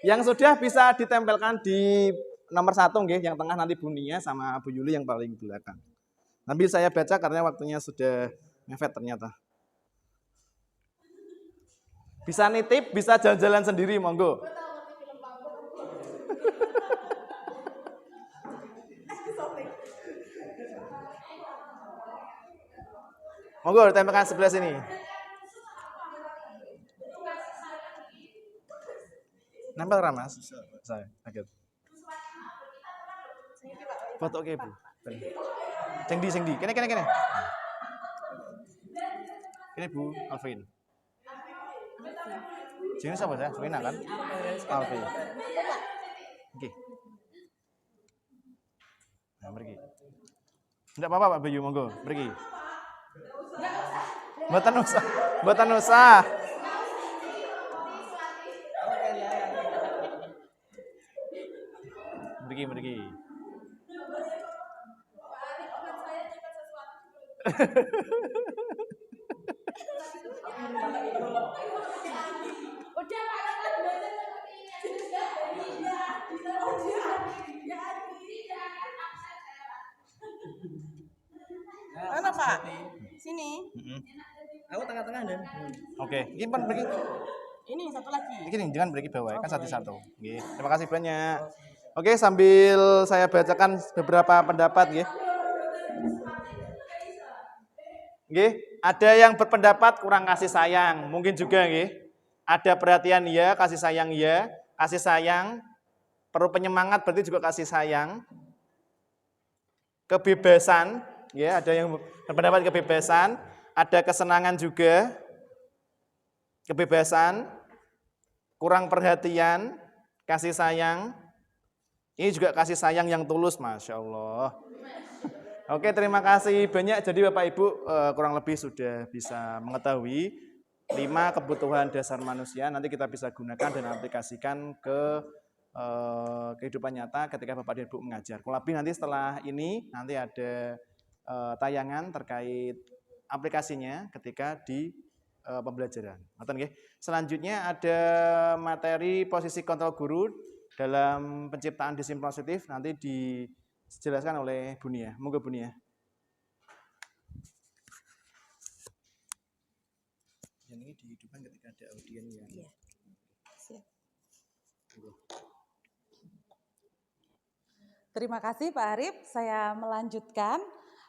Yang sudah bisa ditempelkan di nomor 1, nggih, yang tengah nanti Bunia sama Bu Yuli yang paling belakang. Sambil saya baca karena waktunya sudah mepet ternyata. Bisa nitip, bisa jalan-jalan sendiri, monggo. Monggo ditempelkan sebelah sini. Nempel Ramas? Saya, kaget. Foto ke Bu. Cengdi. Kene. Ini Bu Alvin. Sini siapa saya? Wina kan? Alvin. Oke. Nah, pergi. Enggak apa-apa Pak Bayu, monggo, pergi. Mboten usah. Pergi. Mana Pak? Sini. Aku tengah-tengah dan. Oke, gimana pergi? Ini satu lagi. Ini jangan pergi bawah, kan satu-satu. Nggih. Terima kasih banyak. Oke, sambil saya bacakan beberapa pendapat, nggih. Ada yang berpendapat kurang kasih sayang, mungkin juga nggih. Ada perhatian ya, kasih sayang ya. Kasih sayang perlu penyemangat berarti juga kasih sayang. Kebebasan, ya, ada yang berpendapat kebebasan, ada kesenangan juga. Kebebasan, kurang perhatian, kasih sayang. Ini juga kasih sayang yang tulus, Masya Allah. Oke, terima kasih banyak. Jadi Bapak Ibu kurang lebih sudah bisa mengetahui 5 kebutuhan dasar manusia. Nanti kita bisa gunakan dan aplikasikan ke kehidupan nyata ketika Bapak dan Ibu mengajar. Kurang lebih nanti setelah ini nanti ada tayangan terkait aplikasinya ketika di pembelajaran. Selanjutnya ada materi posisi kontrol guru dalam penciptaan disiplin positif, nanti dijelaskan oleh Bu Nia. Monggo Bu Nia. Yang ini dihidupkan ketika ada audiennya. Iya. Siap. Terima kasih Pak Arif, saya melanjutkan.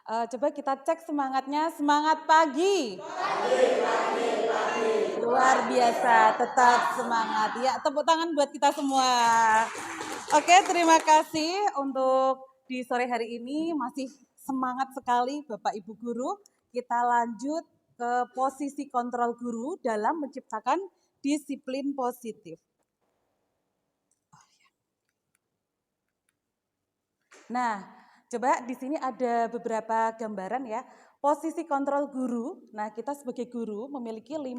Coba kita cek semangatnya, semangat pagi. Pagi. Luar biasa, tetap semangat. Ya, tepuk tangan buat kita semua. Oke, terima kasih untuk di sore hari ini masih semangat sekali Bapak Ibu Guru. Kita lanjut ke posisi kontrol guru dalam menciptakan disiplin positif. Nah, coba di sini ada beberapa gambaran ya. Posisi kontrol guru. Nah, kita sebagai guru memiliki 5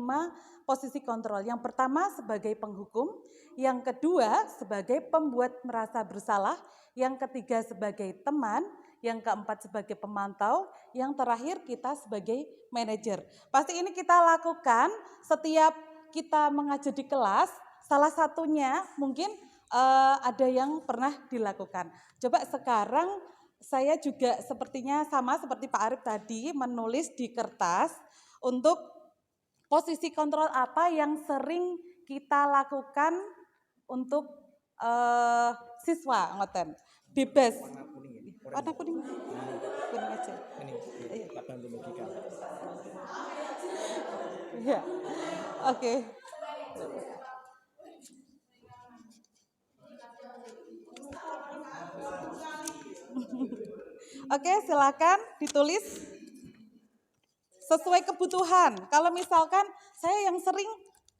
posisi kontrol. Yang pertama sebagai penghukum, yang kedua sebagai pembuat merasa bersalah, yang ketiga sebagai teman, yang keempat sebagai pemantau, yang terakhir kita sebagai manajer. Pasti ini kita lakukan setiap kita mengajar di kelas, salah satunya mungkin ada yang pernah dilakukan. Coba sekarang saya juga sepertinya sama seperti Pak Arif tadi menulis di kertas untuk posisi kontrol apa yang sering kita lakukan untuk siswa ngoten. Bebas. Warna kuning. Kuning aja. Ini, Pak bantu bagikan. Ya. Oke. Oke, silakan ditulis sesuai kebutuhan. Kalau misalkan saya yang sering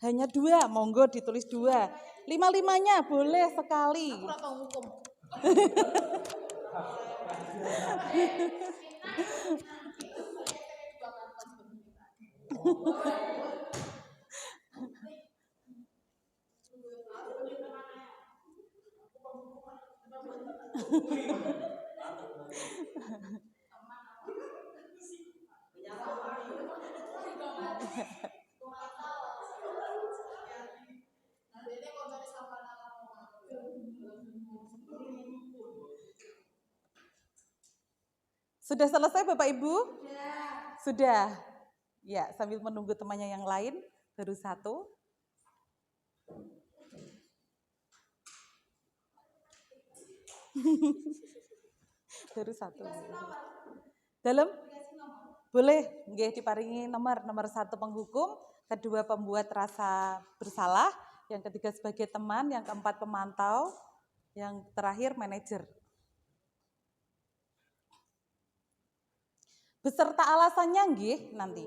hanya 2, monggo ditulis 2. 5-5-nya boleh sekali. Sudah selesai Bapak Ibu? Sudah. Ya, sambil menunggu temannya yang lain, baru 1. Baru 1. Dalam? Boleh, nggih diparingi nomor 1 penghukum, kedua pembuat rasa bersalah, yang ketiga sebagai teman, yang keempat pemantau, yang terakhir manajer. Beserta alasannya nggih nanti.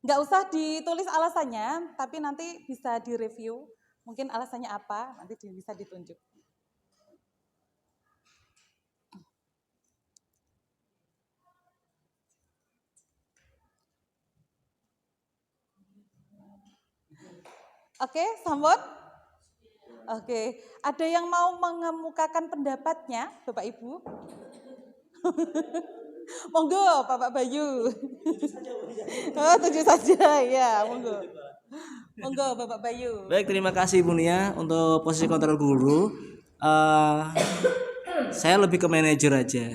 Nggak usah ditulis alasannya, tapi nanti bisa direview. Mungkin alasannya apa, nanti bisa ditunjuk. Oke, sampun? Oke, ada yang mau mengemukakan pendapatnya, Bapak Ibu? Monggo, Bapak Bayu. Oh, 7 saja, ya, monggo. Monggo, Bapak Bayu. Baik, terima kasih Bu Nia untuk posisi kontrol guru. Saya lebih ke manajer aja,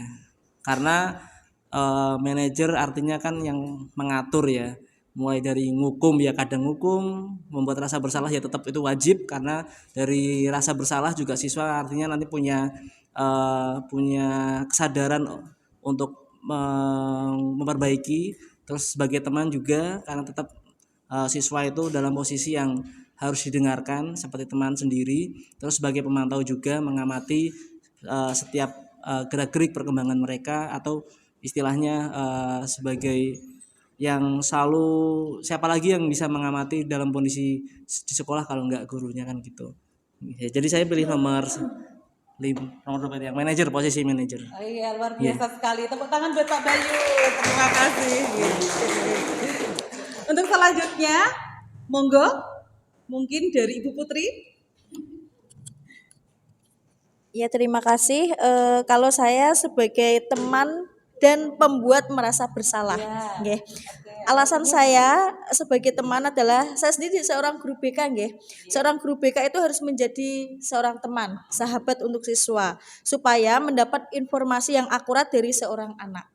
karena manajer artinya kan yang mengatur ya. Mulai dari ngukum ya kadang ngukum, membuat rasa bersalah ya tetap itu wajib, karena dari rasa bersalah juga siswa artinya nanti punya kesadaran untuk memperbaiki. Terus sebagai teman juga karena tetap siswa itu dalam posisi yang harus didengarkan seperti teman sendiri. Terus sebagai pemantau juga mengamati setiap gerak-gerik perkembangan mereka, atau istilahnya sebagai yang selalu, siapa lagi yang bisa mengamati dalam kondisi di sekolah kalau enggak gurunya kan gitu. Ya, jadi saya pilih nomor berapa yang manajer, posisi manajer. Oh iya, luar biasa sekali. Tepuk tangan buat Pak Bayu. Terima kasih. Untuk selanjutnya, monggo, mungkin dari Ibu Putri. Ya, terima kasih. Kalau saya sebagai teman dan pembuat merasa bersalah. Nggih. Alasan saya sebagai teman adalah saya sendiri seorang guru BK nggih. Seorang guru BK itu harus menjadi seorang teman, sahabat untuk siswa supaya mendapat informasi yang akurat dari seorang anak.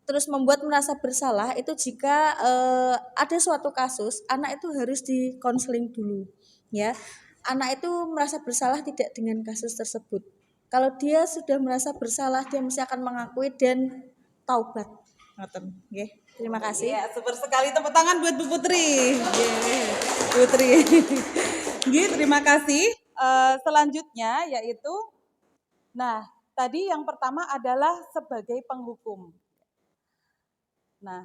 Terus membuat merasa bersalah itu jika ada suatu kasus anak itu harus dikonseling dulu ya. Anak itu merasa bersalah tidak dengan kasus tersebut. Kalau dia sudah merasa bersalah dia mesti akan mengakui dan taubat. Ngoten nggih. Terima kasih. Ya, super sekali, tepuk tangan buat Bu Putri. Yeay, Putri. Nggih, terima kasih. Selanjutnya yaitu, nah tadi yang pertama adalah sebagai penghukum. Nah,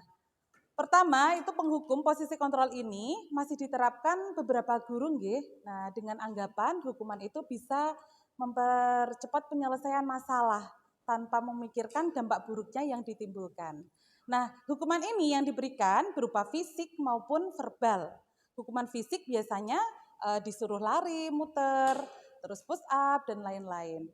pertama itu penghukum posisi kontrol ini masih diterapkan beberapa guru nggih. Nah, dengan anggapan hukuman itu bisa mempercepat penyelesaian masalah tanpa memikirkan dampak buruknya yang ditimbulkan. Nah, hukuman ini yang diberikan berupa fisik maupun verbal. Hukuman fisik biasanya disuruh lari, muter, terus push up dan lain-lain.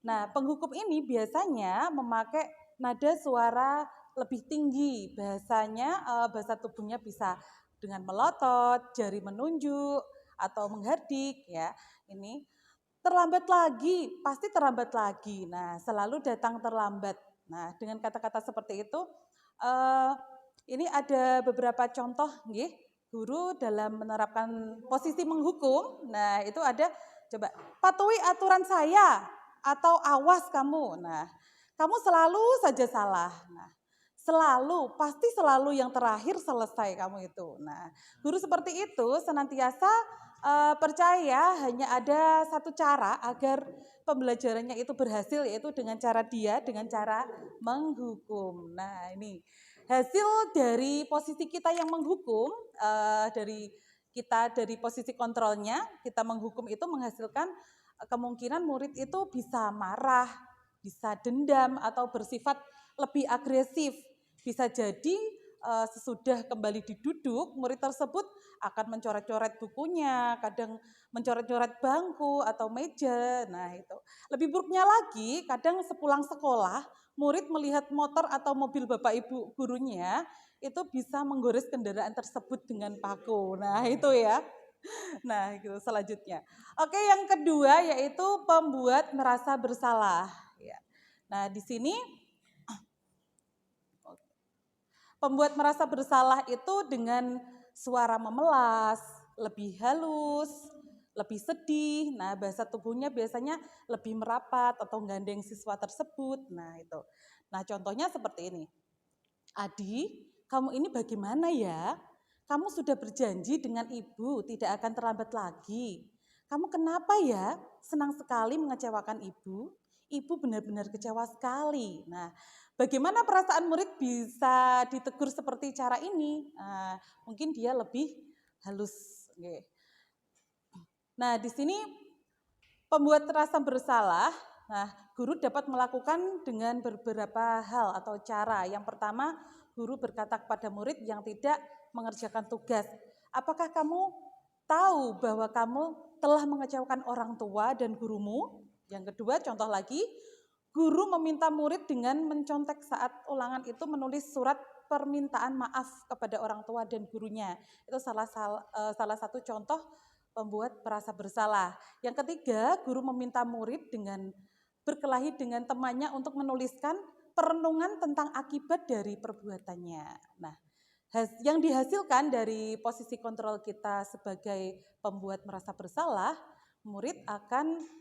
Nah, penghukum ini biasanya memakai nada suara lebih tinggi, bahasa tubuhnya bisa dengan melotot, jari menunjuk atau menghardik ya. Ini terlambat lagi, pasti terlambat lagi. Nah, selalu datang terlambat. Nah, dengan kata-kata seperti itu ini ada beberapa contoh nggih guru dalam menerapkan posisi menghukum. Nah, itu ada coba patuhi aturan saya atau awas kamu. Nah, kamu selalu saja salah. Nah, pasti selalu yang terakhir selesai kamu itu. Nah, guru seperti itu senantiasa percaya hanya ada satu cara agar pembelajarannya itu berhasil, yaitu dengan cara menghukum. Nah, ini hasil dari posisi kita yang menghukum, dari posisi kontrolnya, kita menghukum itu menghasilkan kemungkinan murid itu bisa marah, bisa dendam atau bersifat lebih agresif. Bisa jadi sesudah kembali diduduk, murid tersebut akan mencoret-coret bukunya, kadang mencoret-coret bangku atau meja. Nah, itu. Lebih buruknya lagi, kadang sepulang sekolah, murid melihat motor atau mobil bapak ibu gurunya, itu bisa menggores kendaraan tersebut dengan paku. Nah, itu ya. Nah, itu selanjutnya. Oke, yang kedua yaitu pembuat merasa bersalah. Ya. Nah, di sini pembuat merasa bersalah itu dengan suara memelas, lebih halus, lebih sedih. Nah, bahasa tubuhnya biasanya lebih merapat atau gandeng siswa tersebut. Nah, itu. Nah, contohnya seperti ini. Adi, kamu ini bagaimana ya? Kamu sudah berjanji dengan ibu tidak akan terlambat lagi. Kamu kenapa ya? Senang sekali mengecewakan ibu. Ibu benar-benar kecewa sekali. Nah, bagaimana perasaan murid bisa ditegur seperti cara ini? Nah, mungkin dia lebih halus. Nah, di sini pembuat rasa bersalah, nah guru dapat melakukan dengan beberapa hal atau cara. Yang pertama, guru berkata kepada murid yang tidak mengerjakan tugas, apakah kamu tahu bahwa kamu telah mengecewakan orang tua dan gurumu? Yang kedua, contoh lagi, guru meminta murid dengan mencontek saat ulangan itu menulis surat permintaan maaf kepada orang tua dan gurunya. Itu salah satu contoh pembuat merasa bersalah. Yang ketiga, guru meminta murid dengan berkelahi dengan temannya untuk menuliskan perenungan tentang akibat dari perbuatannya. Nah, yang dihasilkan dari posisi kontrol kita sebagai pembuat merasa bersalah, murid akan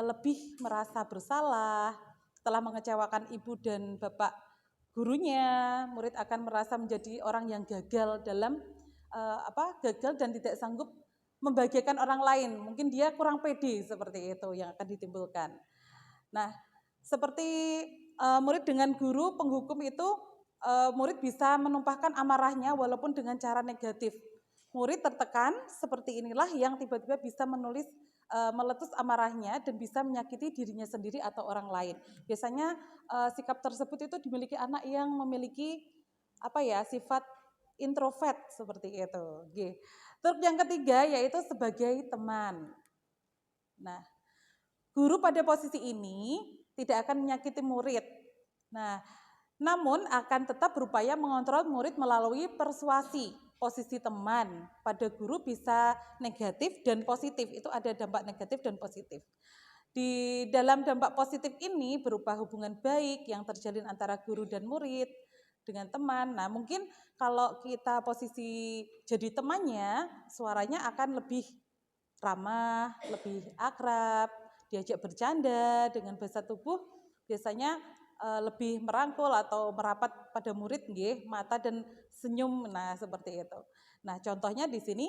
lebih merasa bersalah. Setelah mengecewakan ibu dan bapak gurunya, murid akan merasa menjadi orang yang gagal dalam gagal dan tidak sanggup membahagiakan orang lain. Mungkin dia kurang pede, seperti itu yang akan ditimbulkan. Nah, seperti murid dengan guru penghukum itu, murid bisa menumpahkan amarahnya walaupun dengan cara negatif. Murid tertekan seperti inilah yang tiba-tiba bisa meletus amarahnya dan bisa menyakiti dirinya sendiri atau orang lain. Biasanya sikap tersebut itu dimiliki anak yang memiliki sifat introvert seperti itu. Terus yang ketiga yaitu sebagai teman. Nah, guru pada posisi ini tidak akan menyakiti murid. Nah, Namun akan tetap berupaya mengontrol murid melalui persuasi. Posisi teman pada guru bisa negatif dan positif, itu ada dampak negatif dan positif. Di dalam dampak positif ini berupa hubungan baik yang terjalin antara guru dan murid dengan teman. Nah, mungkin kalau kita posisi jadi temannya, suaranya akan lebih ramah, lebih akrab, diajak bercanda dengan bahasa tubuh biasanya lebih merangkul atau merapat pada murid, nggih, mata dan senyum. Nah, seperti itu. Nah, contohnya di sini,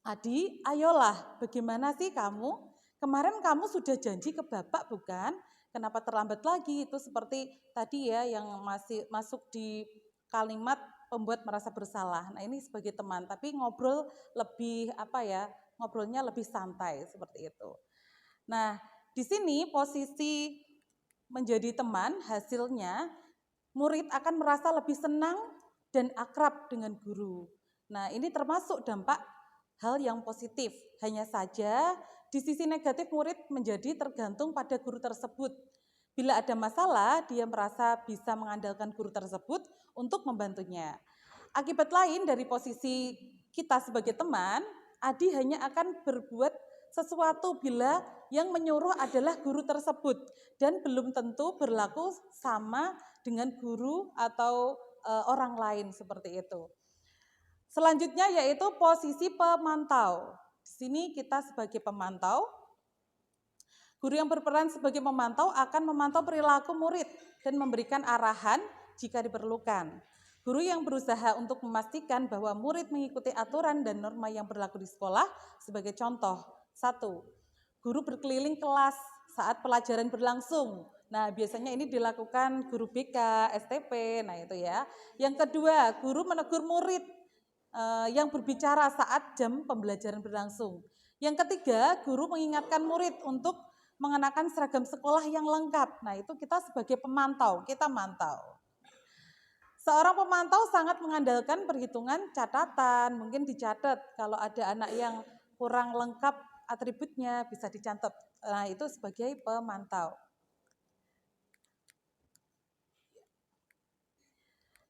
Adi, ayolah, bagaimana sih kamu? Kemarin kamu sudah janji ke Bapak, bukan? Kenapa terlambat lagi? Itu seperti tadi ya yang masih masuk di kalimat pembuat merasa bersalah. Nah, ini sebagai teman, tapi ngobrol lebih ngobrolnya lebih santai seperti itu. Nah, di sini posisi menjadi teman, hasilnya murid akan merasa lebih senang dan akrab dengan guru. Nah, ini termasuk dampak hal yang positif. Hanya saja di sisi negatif murid menjadi tergantung pada guru tersebut. Bila ada masalah, dia merasa bisa mengandalkan guru tersebut untuk membantunya. Akibat lain dari posisi kita sebagai teman, Adi hanya akan berbuat sesuatu bila yang menyuruh adalah guru tersebut dan belum tentu berlaku sama dengan guru atau orang lain seperti itu. Selanjutnya yaitu posisi pemantau. Di sini kita sebagai pemantau, guru yang berperan sebagai pemantau akan memantau perilaku murid dan memberikan arahan jika diperlukan. Guru yang berusaha untuk memastikan bahwa murid mengikuti aturan dan norma yang berlaku di sekolah sebagai contoh. 1. Guru berkeliling kelas saat pelajaran berlangsung. Nah, biasanya ini dilakukan guru BK, STP, nah itu ya. Yang kedua, guru menegur murid yang berbicara saat jam pembelajaran berlangsung. Yang ketiga, guru mengingatkan murid untuk mengenakan seragam sekolah yang lengkap. Nah, itu kita sebagai pemantau, kita mantau. Seorang pemantau sangat mengandalkan perhitungan catatan, mungkin dicatat kalau ada anak yang kurang lengkap atributnya bisa dicatat. Nah, itu sebagai pemantau.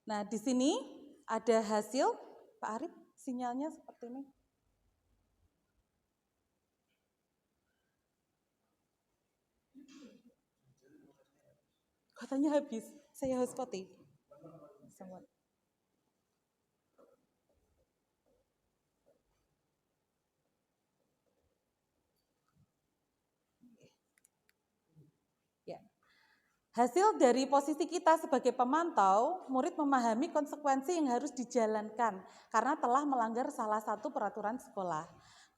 Nah, di sini ada hasil, Pak Arif, sinyalnya seperti ini. Katanya habis, saya hotspot. Ya. Hasil dari posisi kita sebagai pemantau, murid memahami konsekuensi yang harus dijalankan karena telah melanggar salah satu peraturan sekolah.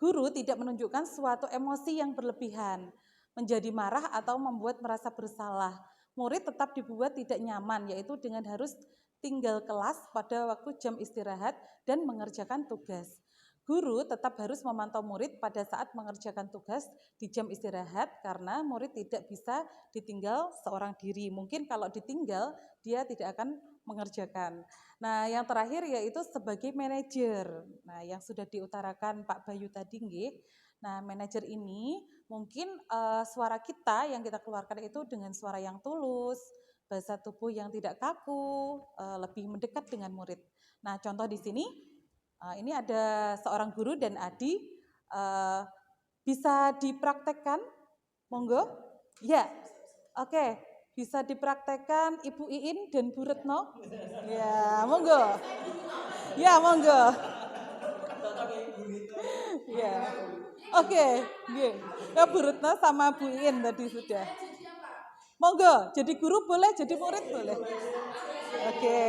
Guru tidak menunjukkan suatu emosi yang berlebihan, menjadi marah atau membuat merasa bersalah. Murid tetap dibuat tidak nyaman, yaitu dengan harus tinggal kelas pada waktu jam istirahat dan mengerjakan tugas. Guru tetap harus memantau murid pada saat mengerjakan tugas di jam istirahat karena murid tidak bisa ditinggal seorang diri. Mungkin kalau ditinggal dia tidak akan mengerjakan. Nah, yang terakhir yaitu sebagai manajer. Nah, yang sudah diutarakan Pak Bayu tadi nggih. Nah, manajer ini mungkin suara kita yang kita keluarkan itu dengan suara yang tulus, bahasa tubuh yang tidak kaku, lebih mendekat dengan murid. Nah, contoh di sini, ini ada seorang guru dan Adi, bisa dipraktekkan, monggo? Ya, oke, bisa dipraktekkan Ibu Iin dan Bu Retno? Ya, monggo. Ya, monggo. Ya, oke, ya Bu Retno sama Bu Iin tadi sudah. Monggo, jadi guru boleh, jadi murid boleh. Oke.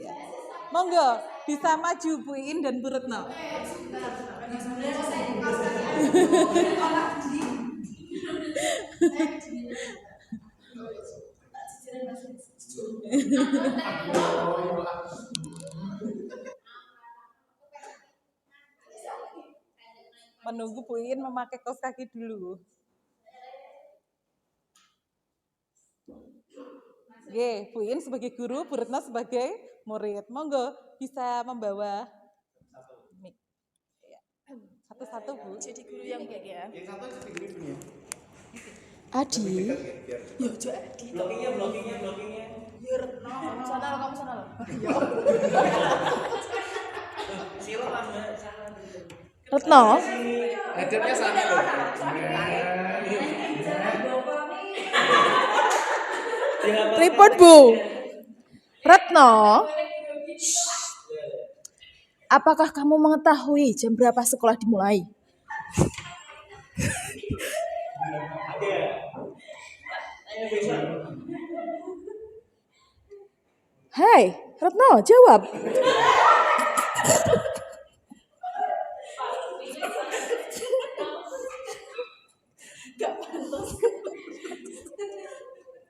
Ya. Monggo, bisa maju Bu Iin dan Bu Retno. Menunggu Bu Iin memakai kaos kaki dulu. Oke, Bu Iin sebagai guru, Bu Retno sebagai murid. Monggo bisa membawa mic. Satu-satu, Bu. Jadi guru yang baik ya. Adi. Ya, Jo Adi. Blockingnya. Ya Retno, sana lo, kamu sana lo. Retno. Hadapnya sana loh. Tripod Bu. Retno. Apakah kamu mengetahui jam berapa sekolah dimulai? Hai, Retno, jawab.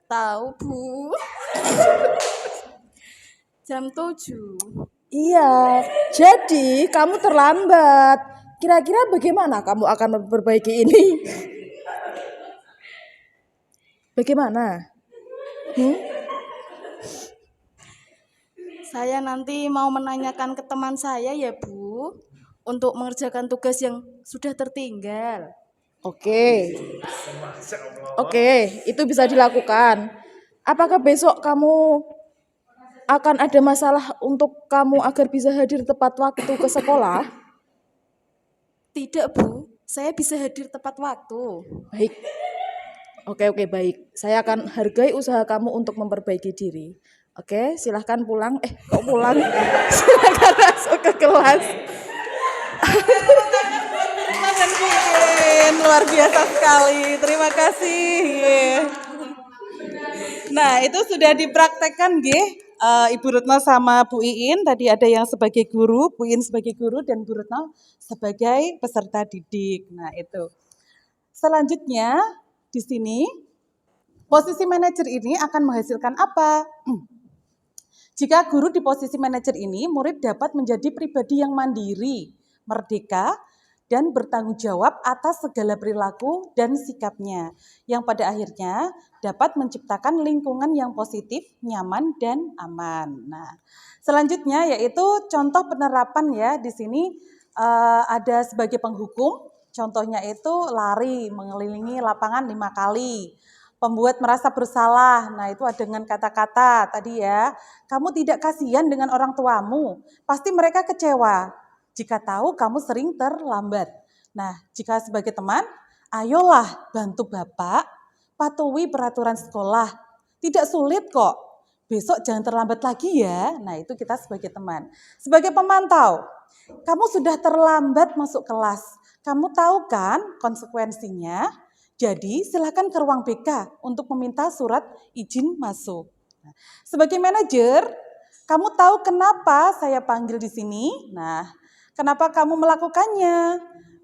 Tahu, Bu. Jam 7. Iya, jadi kamu terlambat. Kira-kira bagaimana kamu akan memperbaiki ini? Bagaimana? Saya nanti mau menanyakan ke teman saya ya, Bu, untuk mengerjakan tugas yang sudah tertinggal. Oke. Oke, itu bisa dilakukan. Apakah besok kamu akan ada masalah untuk kamu agar bisa hadir tepat waktu ke sekolah? Tidak, Bu. Saya bisa hadir tepat waktu. Baik. Oke, baik. Saya akan hargai usaha kamu untuk memperbaiki diri. Oke, silahkan pulang. Kok pulang? Silahkan masuk ke kelas. Mungkin luar biasa sekali. Terima kasih. Nah, itu sudah dipraktekkan nggih. Ibu Retno sama Bu Iin tadi ada yang sebagai guru, Bu Iin sebagai guru dan Bu Retno sebagai peserta didik. Nah, itu. Selanjutnya di sini posisi manajer ini akan menghasilkan apa? Jika guru di posisi manajer ini, murid dapat menjadi pribadi yang mandiri, merdeka, dan bertanggung jawab atas segala perilaku dan sikapnya, yang pada akhirnya dapat menciptakan lingkungan yang positif, nyaman, dan aman. Nah, selanjutnya yaitu contoh penerapan ya di sini ada sebagai penghukum, contohnya itu lari mengelilingi lapangan 5 kali. Pembuat merasa bersalah, nah itu dengan kata-kata tadi ya, kamu tidak kasihan dengan orang tuamu, pasti mereka kecewa jika tahu kamu sering terlambat. Nah, jika sebagai teman, ayolah bantu Bapak patuhi peraturan sekolah. Tidak sulit kok. Besok jangan terlambat lagi ya. Nah, itu kita sebagai teman. Sebagai pemantau, kamu sudah terlambat masuk kelas. Kamu tahu kan konsekuensinya? Jadi silakan ke ruang BK untuk meminta surat izin masuk. Nah, sebagai manajer, kamu tahu kenapa saya panggil di sini? Nah, kenapa kamu melakukannya?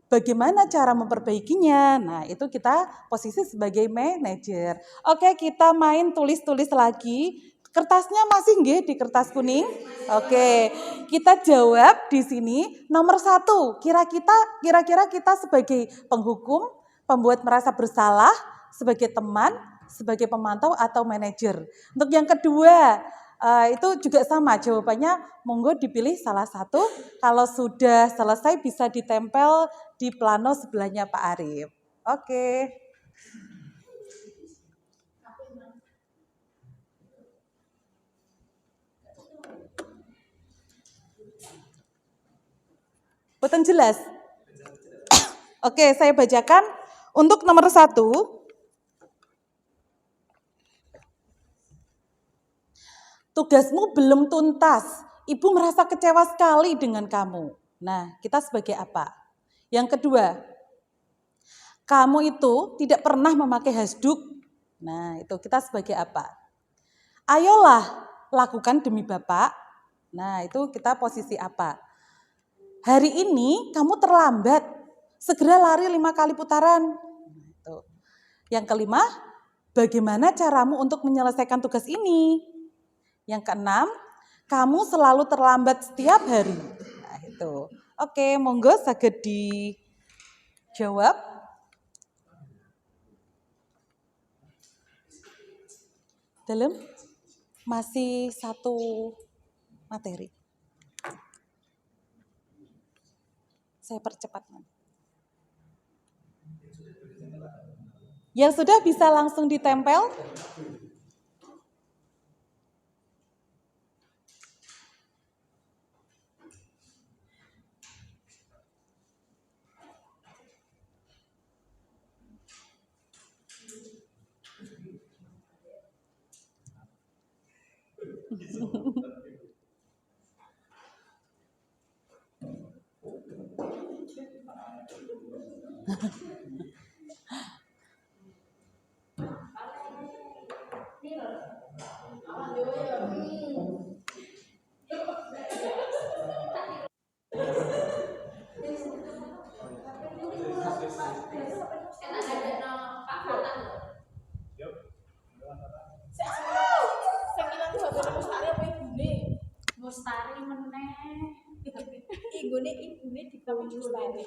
Bagaimana cara memperbaikinya? Nah, itu kita posisi sebagai manajer. Oke, kita main tulis-tulis lagi. Kertasnya masih nggih di kertas kuning? Oke, kita jawab di sini nomor 1. Kira-kira kita sebagai penghukum, pembuat merasa bersalah, sebagai teman, sebagai pemantau atau manajer. Untuk yang kedua, itu juga sama jawabannya, monggo dipilih salah satu. Kalau sudah selesai bisa ditempel di plano sebelahnya Pak Arif. Oke. Boten jelas? Oke, saya bacakan. Untuk nomor 1, tugasmu belum tuntas. Ibu merasa kecewa sekali dengan kamu. Nah, kita sebagai apa? Yang kedua, kamu itu tidak pernah memakai hasduk. Nah, itu kita sebagai apa? Ayolah, lakukan demi Bapak. Nah, itu kita posisi apa? Hari ini kamu terlambat. Segera lari 5 kali putaran. Yang kelima, bagaimana caramu untuk menyelesaikan tugas ini? Yang keenam, kamu selalu terlambat setiap hari. Nah, itu. Oke, monggo saged dijawab. Dalam masih 1 materi. Saya percepat. Yang sudah bisa langsung ditempel. Mustari meneh. Ibune dikawin Mustari.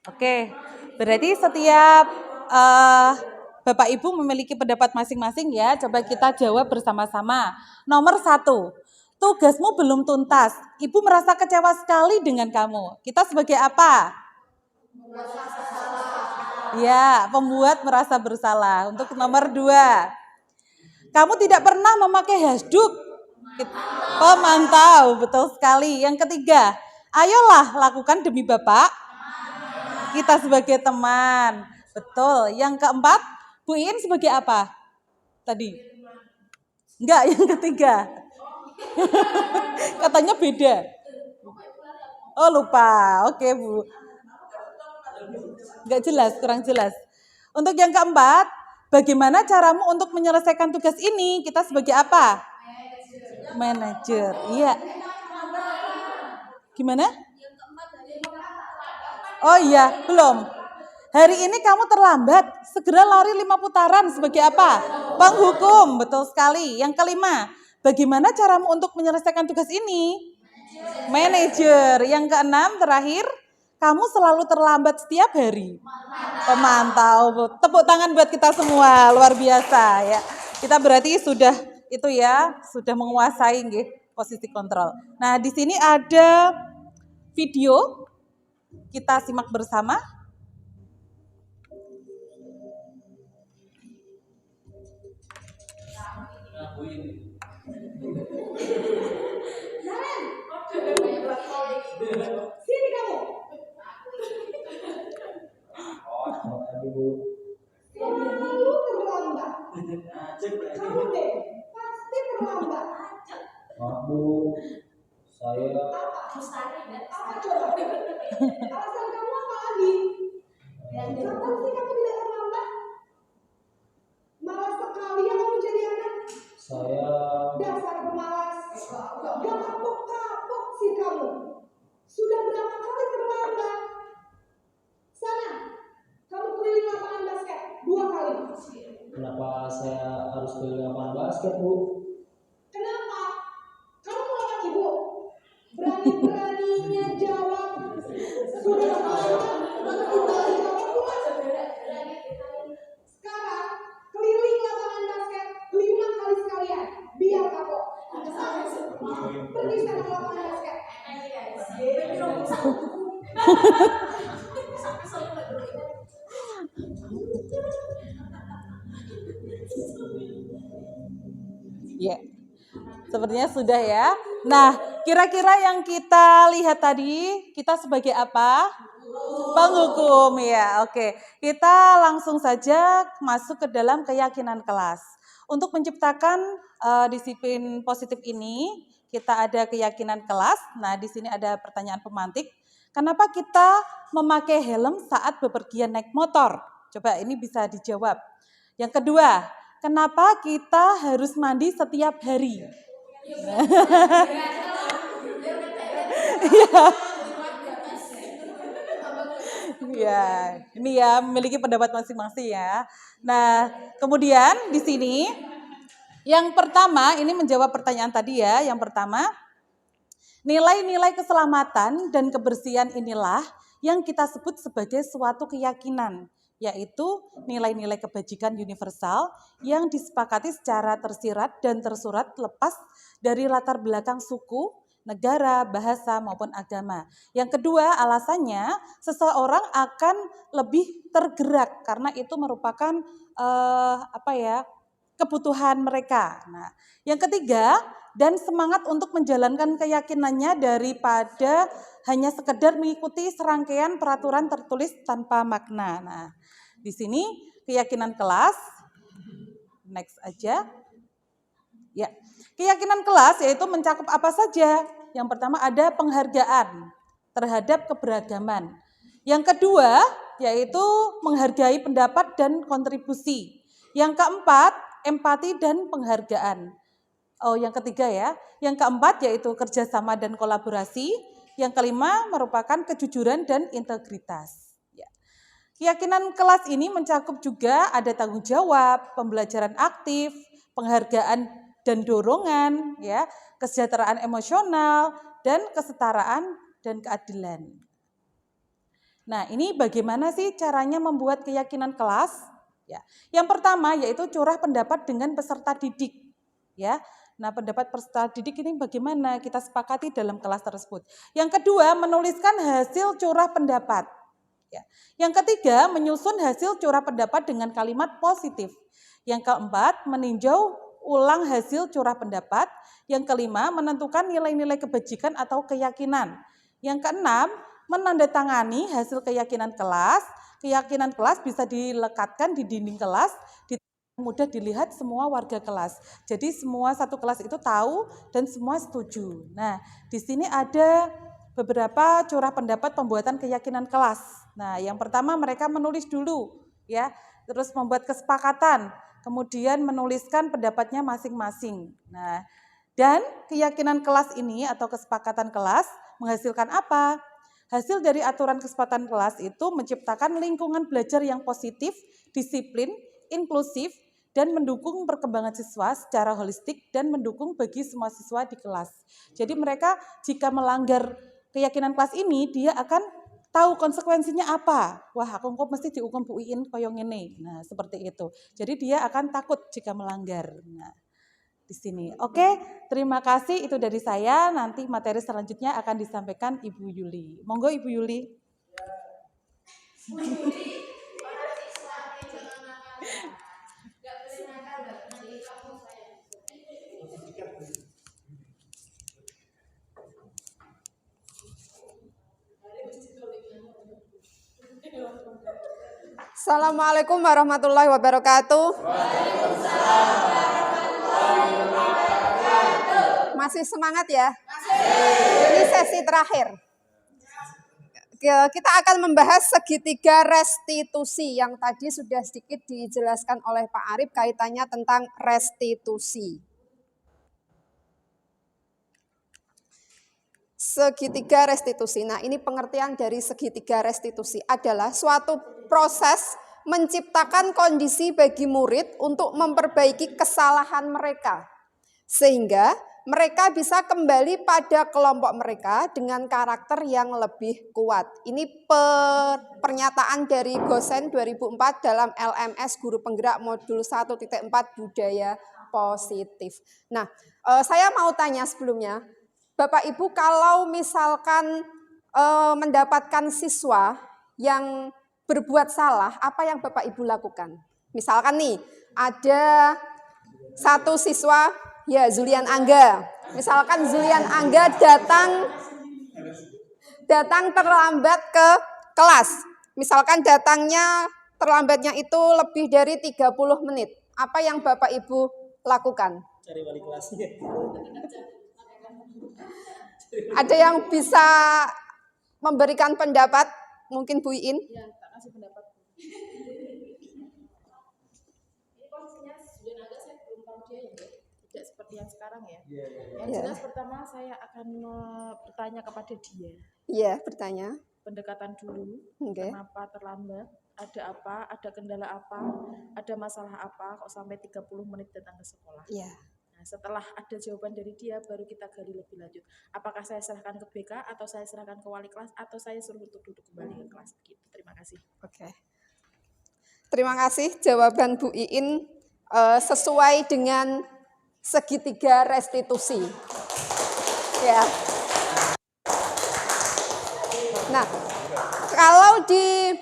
Oke, berarti setiap Bapak Ibu memiliki pendapat masing-masing ya. Coba kita jawab bersama-sama. Nomor 1, tugasmu belum tuntas. Ibu merasa kecewa sekali dengan kamu. Kita sebagai apa? Ya, pembuat merasa bersalah. Untuk nomor 2, kamu tidak pernah memakai hasduk. Pemantau, betul sekali. Yang ketiga, ayolah lakukan demi Bapak. Kita sebagai teman. Betul. Yang keempat, Bu In sebagai apa? Tadi? Enggak, yang ketiga. Katanya beda. Oh, lupa. Oke, Bu. Enggak jelas, kurang jelas. Untuk yang keempat, bagaimana caramu untuk menyelesaikan tugas ini? Kita sebagai apa? Manajer. Iya. Gimana? Oh iya, belum. Hari ini kamu terlambat, segera lari 5 putaran sebagai apa? Penghukum, betul sekali. Yang kelima, bagaimana caramu untuk menyelesaikan tugas ini? Manajer. Yang keenam, terakhir, kamu selalu terlambat setiap hari. Pemantau. Tepuk tangan buat kita semua, luar biasa ya. Kita berarti sudah itu ya, sudah menguasai nggih, posisi kontrol. Nah, di sini ada video. Kita simak bersama. Sini kamu. Kamu terlambat. Kamu deh, pasti terlambat. Maaf Bu, saya Apa coba? Alasan kamu apa lagi? Kapan sih kamu tidak terlambat? Malas sekali ya kamu jadi anak. saya Dasar pemalas. Gak kapok-kapok sih kamu. Sudah berapa kali terlambat? Sana, kamu keliling lapangan basket 2 kali. kenapa saya harus keliling lapangan basket Bu? Kenapa? Kamu melawan ibu. Berani-beraninya jawab. Sudah terlambat, maka kembali kamu pulang. Sekarang keliling lapangan basket 5 kali sekalian. Biar kapok. Pergi sana ke lapangan basket. Ya, sepertinya sudah ya. Nah, kira-kira yang kita lihat tadi, kita sebagai apa? Penghukum ya, oke. Kita langsung saja masuk ke dalam keyakinan kelas. Untuk menciptakan disiplin positif ini, kita ada keyakinan kelas. Nah, di sini ada pertanyaan pemantik. Kenapa kita memakai helm saat bepergian naik motor? Coba ini bisa dijawab. Yang kedua, kenapa kita harus mandi setiap hari? Ya, ini ya memiliki pendapat masing-masing ya. Nah, kemudian di sini yang pertama ini menjawab pertanyaan tadi ya. Yang pertama, nilai-nilai keselamatan dan kebersihan inilah yang kita sebut sebagai suatu keyakinan. yaitu nilai-nilai kebajikan universal yang disepakati secara tersirat dan tersurat lepas dari latar belakang suku, negara, bahasa, maupun agama. Yang kedua, alasannya seseorang akan lebih tergerak karena itu merupakan kebutuhan mereka. Nah, yang ketiga, dan semangat untuk menjalankan keyakinannya daripada hanya sekedar mengikuti serangkaian peraturan tertulis tanpa makna. Nah, di sini keyakinan kelas, next aja. Ya, keyakinan kelas yaitu mencakup apa saja? Yang pertama ada penghargaan terhadap keberagaman. Yang kedua yaitu menghargai pendapat dan kontribusi. Yang keempat, empati dan penghargaan. Oh, yang ketiga ya. Yang keempat yaitu kerjasama dan kolaborasi. Yang kelima merupakan kejujuran dan integritas. Ya. Keyakinan kelas ini mencakup juga ada tanggung jawab, pembelajaran aktif, penghargaan dan dorongan, ya, kesejahteraan emosional, dan kesetaraan dan keadilan. Nah, ini bagaimana sih caranya membuat keyakinan kelas? Ya. Yang pertama yaitu curah pendapat dengan peserta didik. Ya. Nah, pendapat peserta didik ini bagaimana kita sepakati dalam kelas tersebut. Yang kedua, menuliskan hasil curah pendapat. Ya. Yang ketiga, menyusun hasil curah pendapat dengan kalimat positif. Yang keempat, meninjau ulang hasil curah pendapat. Yang kelima, menentukan nilai-nilai kebajikan atau keyakinan. Yang keenam, menandatangani hasil keyakinan kelas. Keyakinan kelas bisa dilekatkan di dinding kelas, mudah dilihat semua warga kelas. Jadi semua satu kelas itu tahu dan semua setuju. Nah, di sini ada beberapa curah pendapat pembuatan keyakinan kelas. Nah, yang pertama mereka menulis dulu, ya, terus membuat kesepakatan, kemudian menuliskan pendapatnya masing-masing. Nah, dan keyakinan kelas ini atau kesepakatan kelas menghasilkan apa? Hasil dari aturan kesepakatan kelas itu menciptakan lingkungan belajar yang positif, disiplin, inklusif, dan mendukung perkembangan siswa secara holistik dan mendukung bagi semua siswa di kelas. Jadi mereka jika melanggar keyakinan kelas ini, dia akan tahu konsekuensinya apa. Wah, aku kok mesti dihukum Bu Iin koyo ngene. Nah, seperti itu. Jadi dia akan takut jika melanggar. Nah, di sini. Oke, terima kasih itu dari saya. Nanti materi selanjutnya akan disampaikan Ibu Yuli. Monggo Ibu Yuli. Assalamualaikum warahmatullahi wabarakatuh. Masih semangat ya? Ini sesi terakhir. Kita akan membahas segitiga restitusi yang tadi sudah sedikit dijelaskan oleh Pak Arif kaitannya tentang restitusi. Segitiga restitusi. Nah, ini pengertian dari segitiga restitusi adalah suatu proses menciptakan kondisi bagi murid untuk memperbaiki kesalahan mereka. Sehingga mereka bisa kembali pada kelompok mereka dengan karakter yang lebih kuat. Ini pernyataan dari Gosen 2004 dalam LMS Guru Penggerak Modul 1.4 Budaya Positif. Nah, saya mau tanya sebelumnya, Bapak Ibu kalau misalkan mendapatkan siswa yang berbuat salah, apa yang Bapak Ibu lakukan? Misalkan nih, ada satu siswa, ya Zulian Angga. Misalkan Zulian Angga datang terlambat ke kelas. Misalkan terlambatnya itu lebih dari 30 menit. Apa yang Bapak Ibu lakukan? Cari wali kelasnya. Ada yang bisa memberikan pendapat? Mungkin Bu Iin? Ya, tak kasih pendapat. Ini posisinya Zulian Angga saya belum tahu dia ya, tidak seperti yang sekarang ya. Yang jelas pertama saya akan bertanya kepada dia. Iya, bertanya. Pendekatan dulu, Okay. Kenapa terlambat, ada apa, ada kendala apa, ada masalah apa, kok sampai 30 menit datang ke sekolah. Iya. Nah, setelah ada jawaban dari dia, baru kita gali lebih lanjut. Apakah saya serahkan ke BK, atau saya serahkan ke wali kelas, atau saya suruh untuk duduk kembali ke kelas. Begitu. Terima kasih. Oke. Terima kasih jawaban Bu Iin sesuai dengan segitiga restitusi. Ya. Nah, kalau di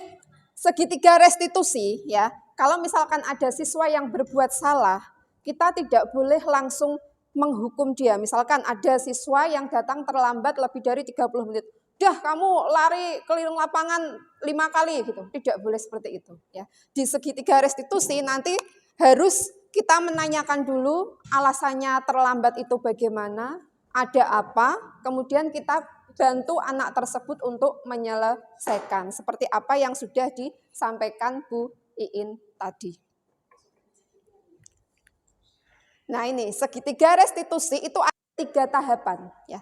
segitiga restitusi ya, kalau misalkan ada siswa yang berbuat salah, kita tidak boleh langsung menghukum dia. Misalkan ada siswa yang datang terlambat lebih dari 30 menit. Dah kamu lari keliling lapangan 5 kali gitu. Tidak boleh seperti itu ya. Di segitiga restitusi nanti harus kita menanyakan dulu alasannya terlambat itu bagaimana, ada apa, kemudian kita bantu anak tersebut untuk menyelesaikan seperti apa yang sudah disampaikan Bu Iin tadi. Nah ini segitiga restitusi itu ada 3 tahapan ya.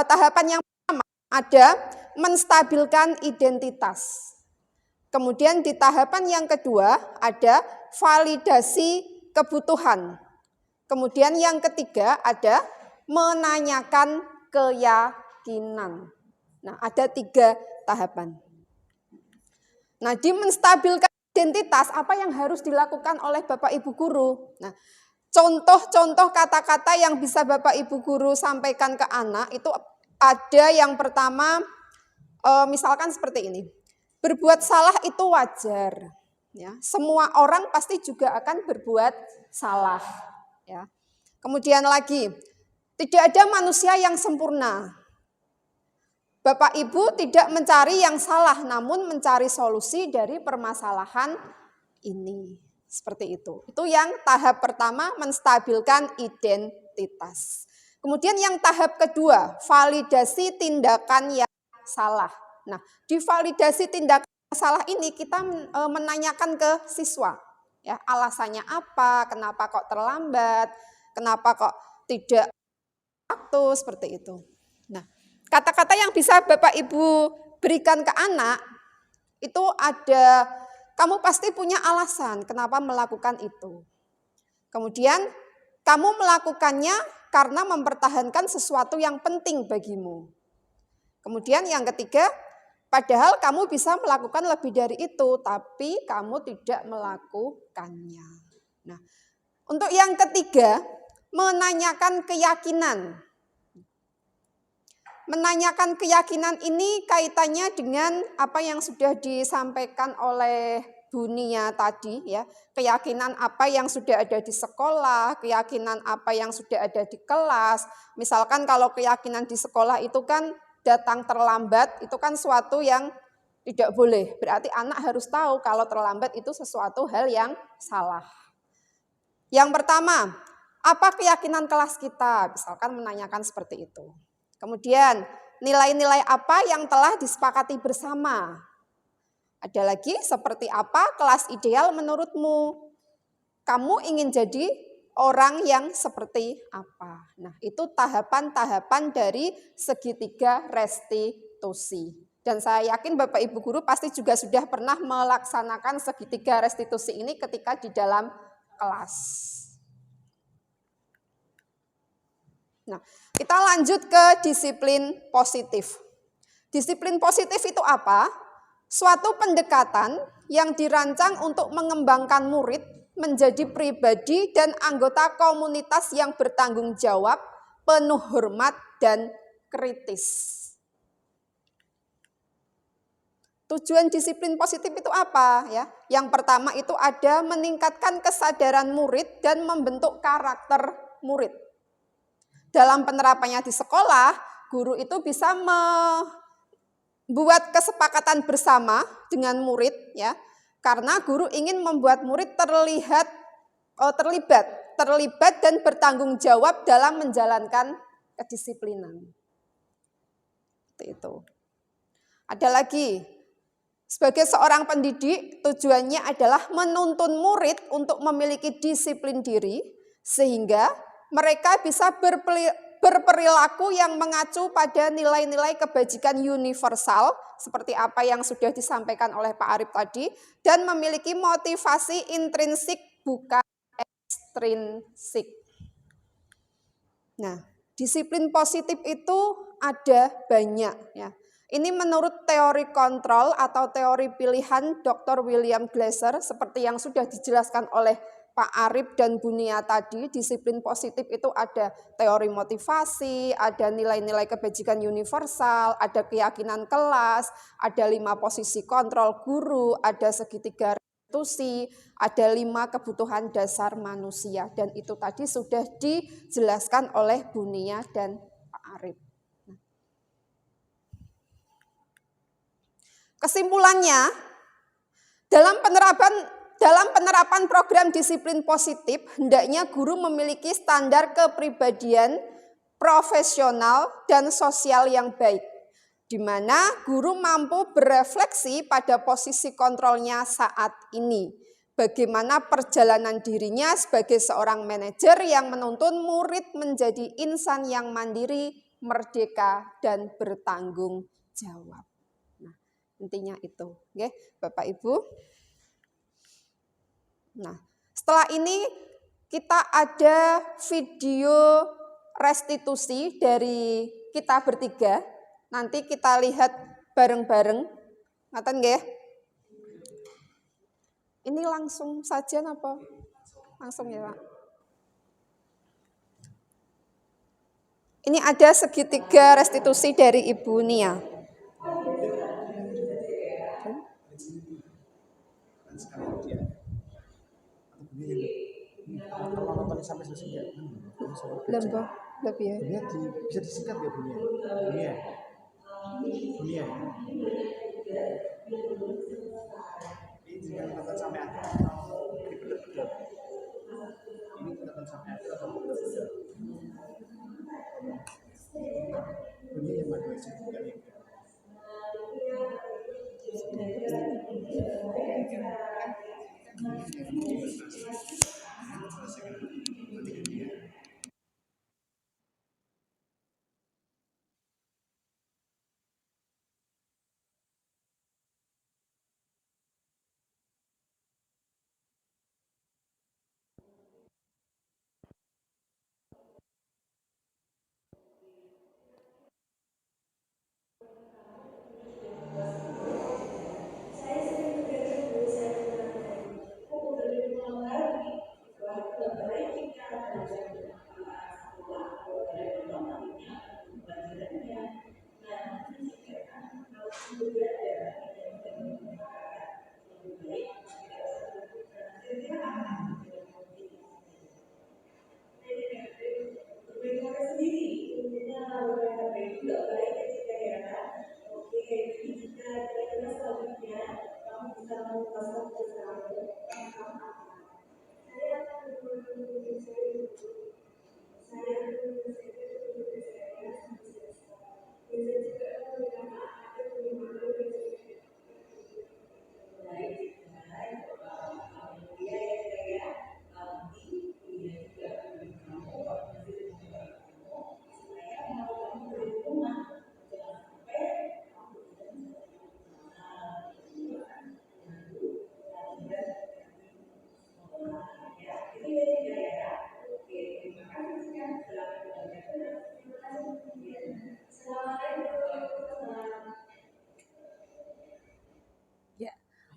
Tahapan yang pertama ada menstabilkan identitas. Kemudian di tahapan yang kedua ada validasi kebutuhan. Kemudian yang ketiga ada menanyakan keyakinan. Nah, ada 3 tahapan. Nah, di menstabilkan identitas, apa yang harus dilakukan oleh Bapak Ibu Guru? Nah, contoh-contoh kata-kata yang bisa Bapak Ibu Guru sampaikan ke anak itu ada yang pertama, misalkan seperti ini. Berbuat salah itu wajar. Ya, semua orang pasti juga akan berbuat salah. Ya. Kemudian lagi, tidak ada manusia yang sempurna. Bapak Ibu tidak mencari yang salah, namun mencari solusi dari permasalahan ini. Seperti itu. Itu yang tahap pertama, menstabilkan identitas. Kemudian yang tahap kedua, validasi tindakan yang salah. Nah, di validasi tindakan yang salah ini kita menanyakan ke siswa. Ya, alasannya apa, kenapa kok terlambat, kenapa kok tidak waktu, seperti itu. Nah, kata-kata yang bisa Bapak Ibu berikan ke anak, itu ada, kamu pasti punya alasan kenapa melakukan itu. Kemudian, kamu melakukannya karena mempertahankan sesuatu yang penting bagimu. Kemudian yang ketiga, padahal kamu bisa melakukan lebih dari itu, tapi kamu tidak melakukannya. Nah, untuk yang ketiga, menanyakan keyakinan. Menanyakan keyakinan ini kaitannya dengan apa yang sudah disampaikan oleh Bu Nia tadi ya. Keyakinan apa yang sudah ada di sekolah, keyakinan apa yang sudah ada di kelas. Misalkan kalau keyakinan di sekolah itu kan datang terlambat, itu kan suatu yang tidak boleh. Berarti anak harus tahu kalau terlambat itu sesuatu hal yang salah. Yang pertama, apa keyakinan kelas kita? Misalkan menanyakan seperti itu. Kemudian, nilai-nilai apa yang telah disepakati bersama? Ada lagi, seperti apa kelas ideal menurutmu? Kamu ingin jadi orang yang seperti apa? Nah, itu tahapan-tahapan dari segitiga restitusi. Dan saya yakin Bapak Ibu Guru pasti juga sudah pernah melaksanakan segitiga restitusi ini ketika di dalam kelas. Nah, kita lanjut ke disiplin positif. Disiplin positif itu apa? Suatu pendekatan yang dirancang untuk mengembangkan murid menjadi pribadi dan anggota komunitas yang bertanggung jawab, penuh hormat, dan kritis. Tujuan disiplin positif itu apa? Ya, yang pertama itu ada meningkatkan kesadaran murid dan membentuk karakter murid. Dalam penerapannya di sekolah, guru itu bisa membuat kesepakatan bersama dengan murid, ya, karena guru ingin membuat murid terlibat dan bertanggung jawab dalam menjalankan kedisiplinan. Seperti itu. Ada lagi, sebagai seorang pendidik, tujuannya adalah menuntun murid untuk memiliki disiplin diri, sehingga mereka bisa berperilaku yang mengacu pada nilai-nilai kebajikan universal, seperti apa yang sudah disampaikan oleh Pak Arif tadi, dan memiliki motivasi intrinsik bukan ekstrinsik. Nah, disiplin positif itu ada banyak ya. Ini menurut teori kontrol atau teori pilihan Dr. William Glasser, seperti yang sudah dijelaskan oleh Pak Arif dan Bu Nia tadi. Disiplin positif itu ada teori motivasi, ada nilai-nilai kebajikan universal, ada keyakinan kelas, ada 5 posisi kontrol guru, ada segitiga restitusi, ada 5 kebutuhan dasar manusia. Dan itu tadi sudah dijelaskan oleh Bu Nia dan Pak Arif. Kesimpulannya, dalam penerapan program disiplin positif, hendaknya guru memiliki standar kepribadian, profesional, dan sosial yang baik, di mana guru mampu berefleksi pada posisi kontrolnya saat ini. Bagaimana perjalanan dirinya sebagai seorang manajer yang menuntun murid menjadi insan yang mandiri, merdeka, dan bertanggung jawab. Intinya itu, oke, Bapak Ibu. Nah, setelah ini kita ada video restitusi dari kita bertiga. Nanti kita lihat bareng-bareng. Ngaten nggih? Ini langsung saja apa? Langsung ya, Pak. Ini ada segitiga restitusi dari Ibu Nia. Kalau nontonnya sampai selesai ya, Lembah, lebih ya. Bunia bisa disingkat ya Bunia? Bunia. Ini jika nonton sampai akhir atau benar-benar? Ini nonton sampai akhir atau benar-benar? Bunia yang mana sih?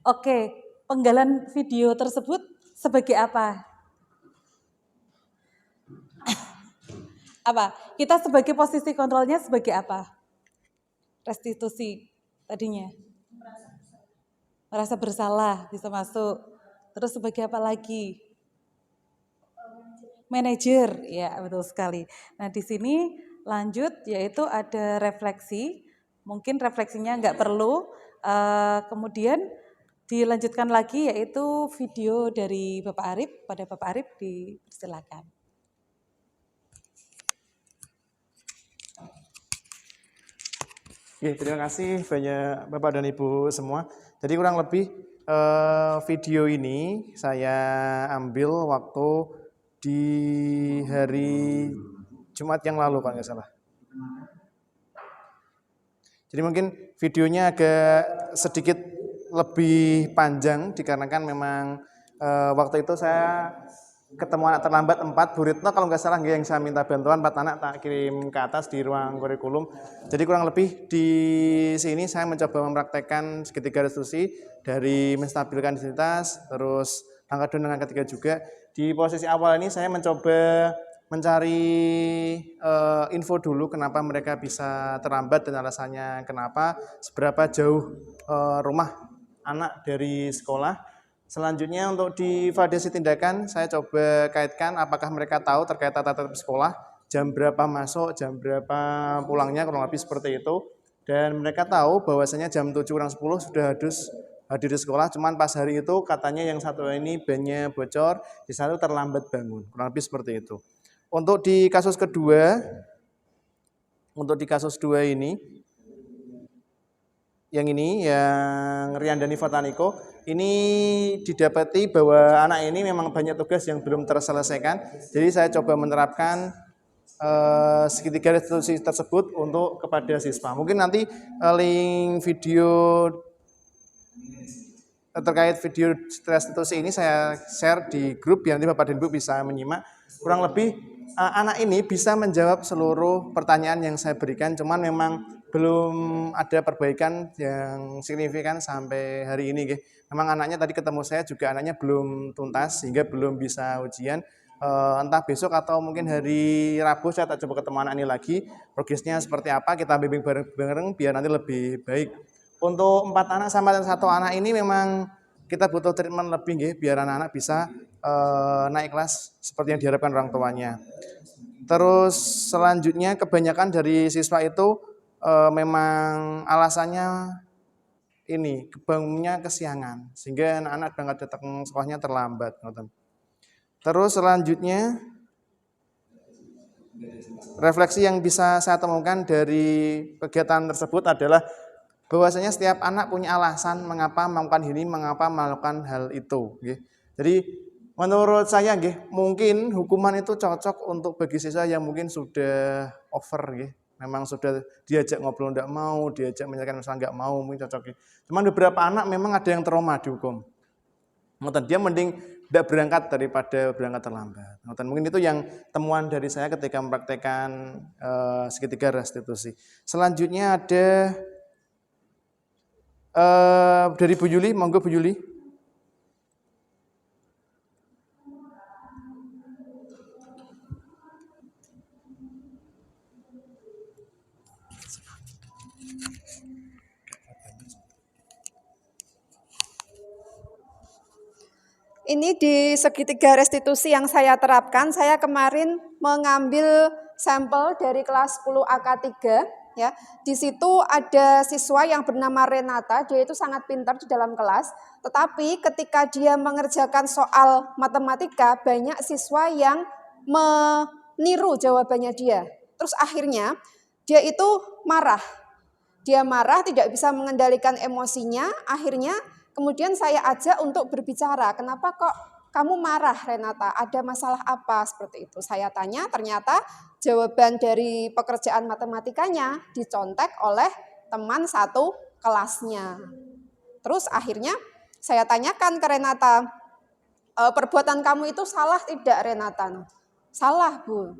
Oke, penggalan video tersebut sebagai apa? Apa? Kita sebagai posisi kontrolnya sebagai apa? Restitusi tadinya. Merasa bersalah bisa masuk. Terus sebagai apa lagi? Manajer, ya betul sekali. Nah di sini lanjut yaitu ada refleksi. Mungkin refleksinya nggak perlu. Kemudian dilanjutkan lagi yaitu video dari Bapak Arif. Pada Bapak Arif dipersilakan. Oke, terima kasih banyak Bapak dan Ibu semua. Jadi kurang lebih video ini saya ambil waktu di hari Jumat yang lalu kalau nggak salah. Jadi mungkin videonya agak sedikit lebih panjang dikarenakan memang waktu itu saya ketemu anak terlambat 4, Bu Retno kalau nggak salah yang saya minta bantuan 4 anak tak kirim ke atas di ruang kurikulum. Jadi kurang lebih di sini saya mencoba mempraktekkan segitiga restitusi dari menstabilkan identitas, terus langkah 2 dan langkah 3 juga. Di posisi awal ini saya mencoba mencari info dulu kenapa mereka bisa terlambat dan alasannya kenapa, seberapa jauh rumah anak dari sekolah. Selanjutnya untuk di validasi tindakan saya coba kaitkan apakah mereka tahu terkait tata tertib sekolah, jam berapa masuk, jam berapa pulangnya, kurang lebih seperti itu. Dan mereka tahu bahwasanya jam 7:10 sudah harus hadir di sekolah, cuman pas hari itu katanya yang satu ini bannya bocor, di satu terlambat bangun, kurang lebih seperti itu. Untuk di kasus kedua ini, yang Rian Dani Fotaniko, ini didapati bahwa anak ini memang banyak tugas yang belum terselesaikan. Jadi saya coba menerapkan segitiga restitusi tersebut untuk kepada siswa. Mungkin nanti link video terkait video restitusi ini saya share di grup biar nanti Bapak dan Ibu bisa menyimak. Kurang lebih anak ini bisa menjawab seluruh pertanyaan yang saya berikan, cuman memang belum ada perbaikan yang signifikan sampai hari ini. Memang anaknya tadi ketemu saya juga anaknya belum tuntas sehingga belum bisa ujian. Entah besok atau mungkin hari Rabu saya tak coba ketemu anak ini lagi, progresnya seperti apa, kita bimbing bareng-bareng biar nanti lebih baik. Untuk 4 anak sama 1 anak ini memang kita butuh treatment lebih biar anak-anak bisa naik kelas seperti yang diharapkan orang tuanya. Terus selanjutnya kebanyakan dari siswa itu memang alasannya ini bangunnya kesiangan sehingga anak-anak berangkat datang sekolahnya terlambat. Terus selanjutnya refleksi yang bisa saya temukan dari kegiatan tersebut adalah bahwasanya setiap anak punya alasan mengapa melakukan ini, mengapa melakukan hal itu. Jadi menurut saya mungkin hukuman itu cocok untuk bagi siswa yang mungkin sudah over. Memang sudah diajak ngobrol tidak mau, diajak menyelesaikan masalah nggak mau, mungkin cocok. Cuman beberapa anak memang ada yang trauma dihukum. Dia mending tidak berangkat daripada berangkat terlambat. Mungkin itu yang temuan dari saya ketika mempraktekkan segitiga restitusi. Selanjutnya ada dari Bu Yuli, monggo Bu Yuli. Ini di segitiga restitusi yang saya terapkan, saya kemarin mengambil sampel dari kelas 10 AK3 ya. Di situ ada siswa yang bernama Renata, dia itu sangat pintar di dalam kelas, tetapi ketika dia mengerjakan soal matematika banyak siswa yang meniru jawabannya dia. Terus akhirnya dia itu marah. Dia marah, tidak bisa mengendalikan emosinya, akhirnya kemudian saya ajak untuk berbicara, kenapa kok kamu marah Renata, ada masalah apa seperti itu. Saya tanya, ternyata jawaban dari pekerjaan matematikanya dicontek oleh teman satu kelasnya. Terus akhirnya saya tanyakan ke Renata, perbuatan kamu itu salah tidak Renata? Salah Bu.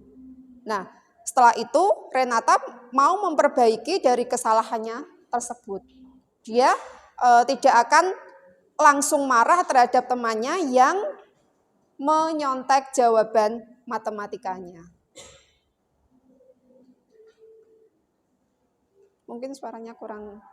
Nah setelah itu Renata mau memperbaiki dari kesalahannya tersebut. Dia tidak akan langsung marah terhadap temannya yang menyontek jawaban matematikanya. Mungkin suaranya kurang.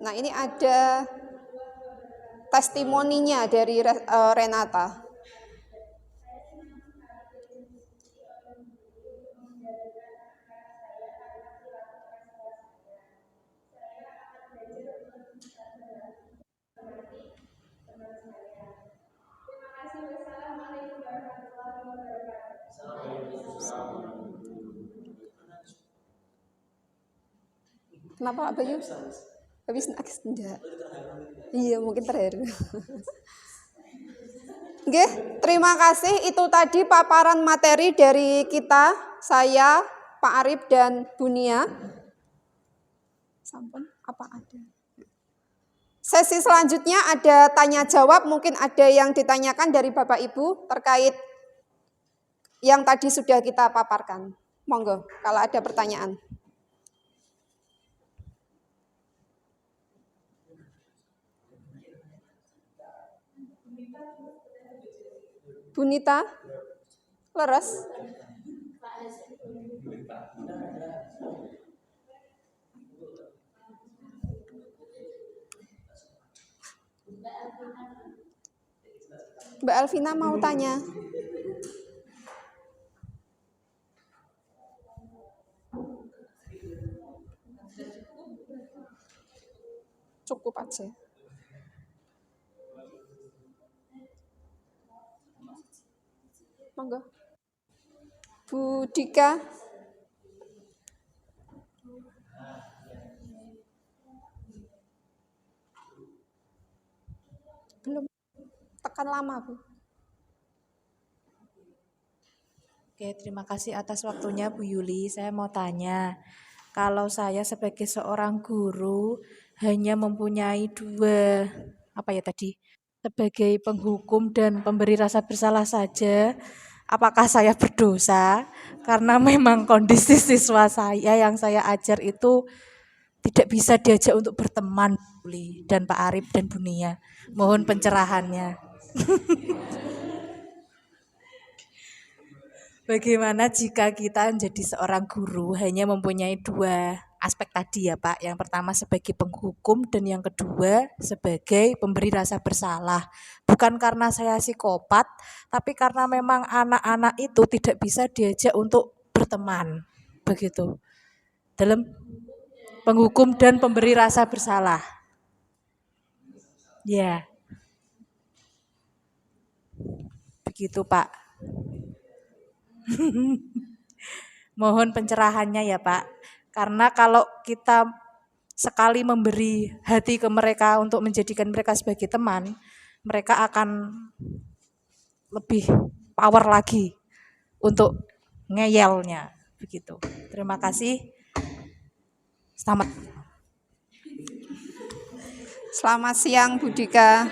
Nah ini ada testimoninya dari Renata. Kenapa Pak Bayu? Habis nangis enggak? Iya, mungkin terharu. Oke, terima kasih. Itu tadi paparan materi dari kita, saya, Pak Arif dan Bunia. Sampun, apa ada? Sesi selanjutnya ada tanya jawab, mungkin ada yang ditanyakan dari Bapak Ibu terkait yang tadi sudah kita paparkan. Monggo, kalau ada pertanyaan. Bunita, leres? Mbak Alvina mau tanya. Cukup aja. Monggo. Bu Dika. Belum. Tekan lama, Bu. Oke, terima kasih atas waktunya Bu Yuli. Saya mau tanya, kalau saya sebagai seorang guru hanya mempunyai dua, sebagai penghukum dan pemberi rasa bersalah saja, apakah saya berdosa? Karena memang kondisi siswa saya yang saya ajar itu tidak bisa diajak untuk berteman, Bu Yuli dan Pak Arif dan Bunia. Mohon pencerahannya. Bagaimana jika kita menjadi seorang guru hanya mempunyai dua aspek tadi ya Pak. Yang pertama sebagai penghukum dan yang kedua sebagai pemberi rasa bersalah. Bukan karena saya psikopat, tapi karena memang anak-anak itu tidak bisa diajak untuk berteman. Begitu. Dalam penghukum dan pemberi rasa bersalah. Ya. Begitu Pak. Mohon pencerahannya ya Pak. Karena kalau kita sekali memberi hati ke mereka untuk menjadikan mereka sebagai teman, mereka akan lebih power lagi untuk ngeyelnya. Begitu. Terima kasih. Selamat siang Bu Dika.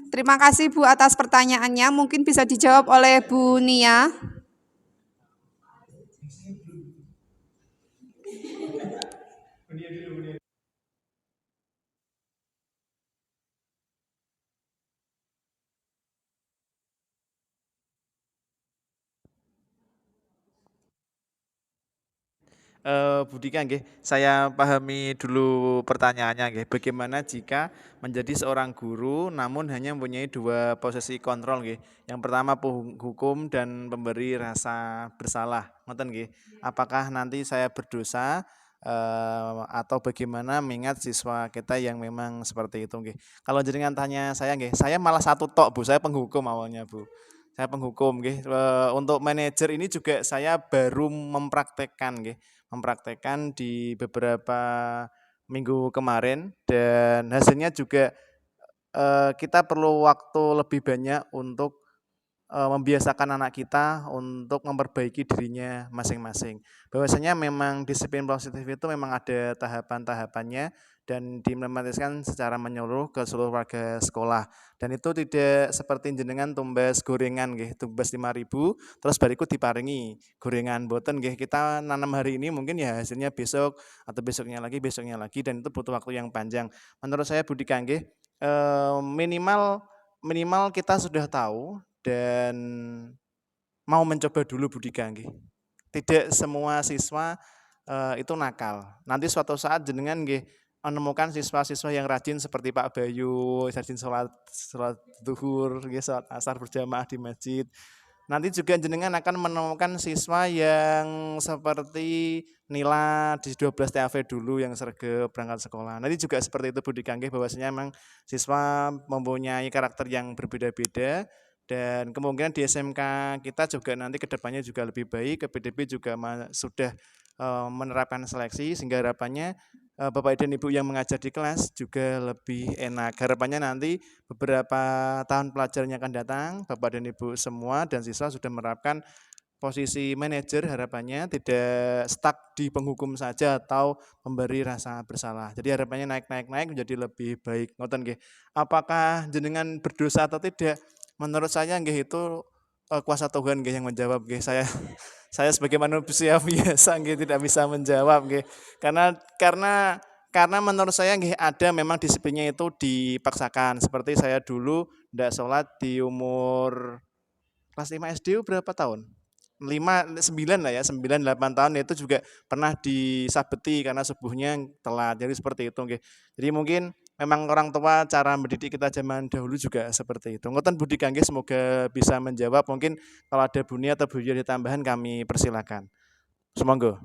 Terima kasih Bu atas pertanyaannya. Mungkin bisa dijawab oleh Bu Nia. Bu Dika nggih, saya pahami dulu pertanyaannya nggih. Bagaimana jika menjadi seorang guru namun hanya mempunyai dua posisi kontrol nggih. Yang pertama penghukum dan pemberi rasa bersalah. Ngoten nggih. Apakah nanti saya berdosa atau bagaimana mengingat siswa kita yang memang seperti itu nggih. Kalau jenengan tanya saya nggih, saya malah satu tok Bu, saya penghukum awalnya Bu. Saya penghukum nggih. Untuk manajer ini juga saya baru mempraktekkan nggih. Mempraktekkan di beberapa minggu kemarin dan hasilnya juga kita perlu waktu lebih banyak untuk membiasakan anak kita untuk memperbaiki dirinya masing-masing. Bahwasanya memang disiplin positif itu memang ada tahapan-tahapannya dan diimplementasikan secara menyeluruh ke seluruh warga sekolah. Dan itu tidak seperti jenengan tumbas gorengan nggih, tumbas 5.000 terus bariku diparingi gorengan boten nggih. Kita nanam hari ini mungkin ya hasilnya besok atau besoknya lagi dan itu butuh waktu yang panjang. Menurut saya Budi nggih minimal kita sudah tahu dan mau mencoba dulu Budi nggih. Tidak semua siswa itu nakal. Nanti suatu saat jenengan nggih menemukan siswa-siswa yang rajin seperti Pak Bayu, rajin sholat zuhur, sholat asar berjamaah di masjid. Nanti juga jenengan akan menemukan siswa yang seperti Nila di 12 TAV dulu yang sergap berangkat sekolah. Nanti juga seperti itu Budi Kanggih bahwasanya memang siswa mempunyai karakter yang berbeda-beda Dan kemungkinan di SMK kita juga nanti kedepannya juga lebih baik, KPDB juga sudah menerapkan seleksi, sehingga harapannya Bapak dan Ibu yang mengajar di kelas juga lebih enak. Harapannya nanti beberapa tahun pelajaran yang akan datang, Bapak dan Ibu semua dan siswa sudah menerapkan posisi manajer, harapannya tidak stuck di penghukum saja atau memberi rasa bersalah. Jadi harapannya naik menjadi lebih baik. Ngoten nggih. Apakah jenengan berdosa atau tidak? Menurut saya nggih itu kuasa Tuhan nggih yang menjawab nggih. Saya sebagai manusia biasa nggih tidak bisa menjawab nggih. Karena menurut saya nggih ada memang disiplinnya itu dipaksakan. Seperti saya dulu ndak sholat di umur kelas 5 SD berapa tahun? 9 lah ya, 9, 8 tahun itu juga pernah disabeti karena subuhnya telat. Jadi seperti itu nggih. Jadi mungkin memang orang tua cara mendidik kita zaman dahulu juga seperti itu. Ngoten Budi Kangge, semoga bisa menjawab. Mungkin kalau ada Buni atau Bu Yudi tambahan kami persilakan. Semoga.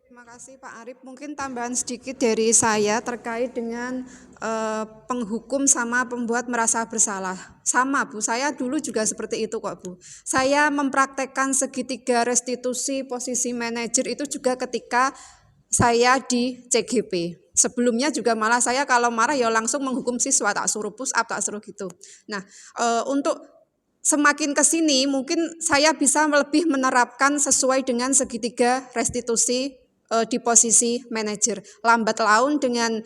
Terima kasih Pak Arif. Mungkin tambahan sedikit dari saya terkait dengan penghukum sama pembuat merasa bersalah. Sama Bu, saya dulu juga seperti itu kok Bu. Saya mempraktekkan segitiga restitusi posisi manajer itu juga ketika saya di CGP. Sebelumnya juga malah saya kalau marah ya langsung menghukum siswa, tak suruh push up, tak suruh gitu. Nah, untuk semakin ke sini mungkin saya bisa lebih menerapkan sesuai dengan segitiga restitusi di posisi manajer. Lambat laun dengan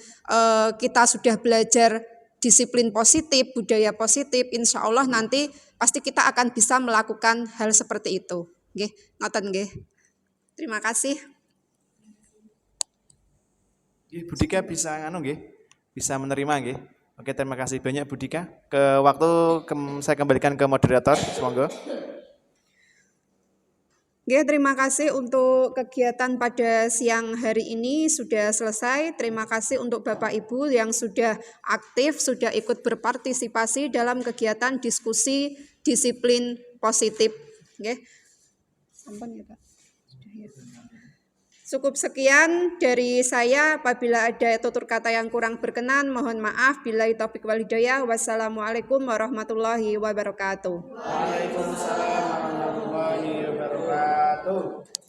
kita sudah belajar disiplin positif, budaya positif, insya Allah nanti pasti kita akan bisa melakukan hal seperti itu. Nggih, ngoten nggih. Terima kasih. Budika bisa bisa menerima nggih. Oke, terima kasih banyak Budika. Saya kembalikan ke moderator, semoga. Oke, terima kasih untuk kegiatan pada siang hari ini sudah selesai. Terima kasih untuk Bapak Ibu yang sudah aktif, sudah ikut berpartisipasi dalam kegiatan diskusi disiplin positif. Oke. Sampun ya Pak. Cukup sekian dari saya. Apabila ada tutur kata yang kurang berkenan, mohon maaf. Billahi taufiq wal hidayah. Wassalamualaikum warahmatullahi wabarakatuh. Waalaikumsalam warahmatullahi wabarakatuh.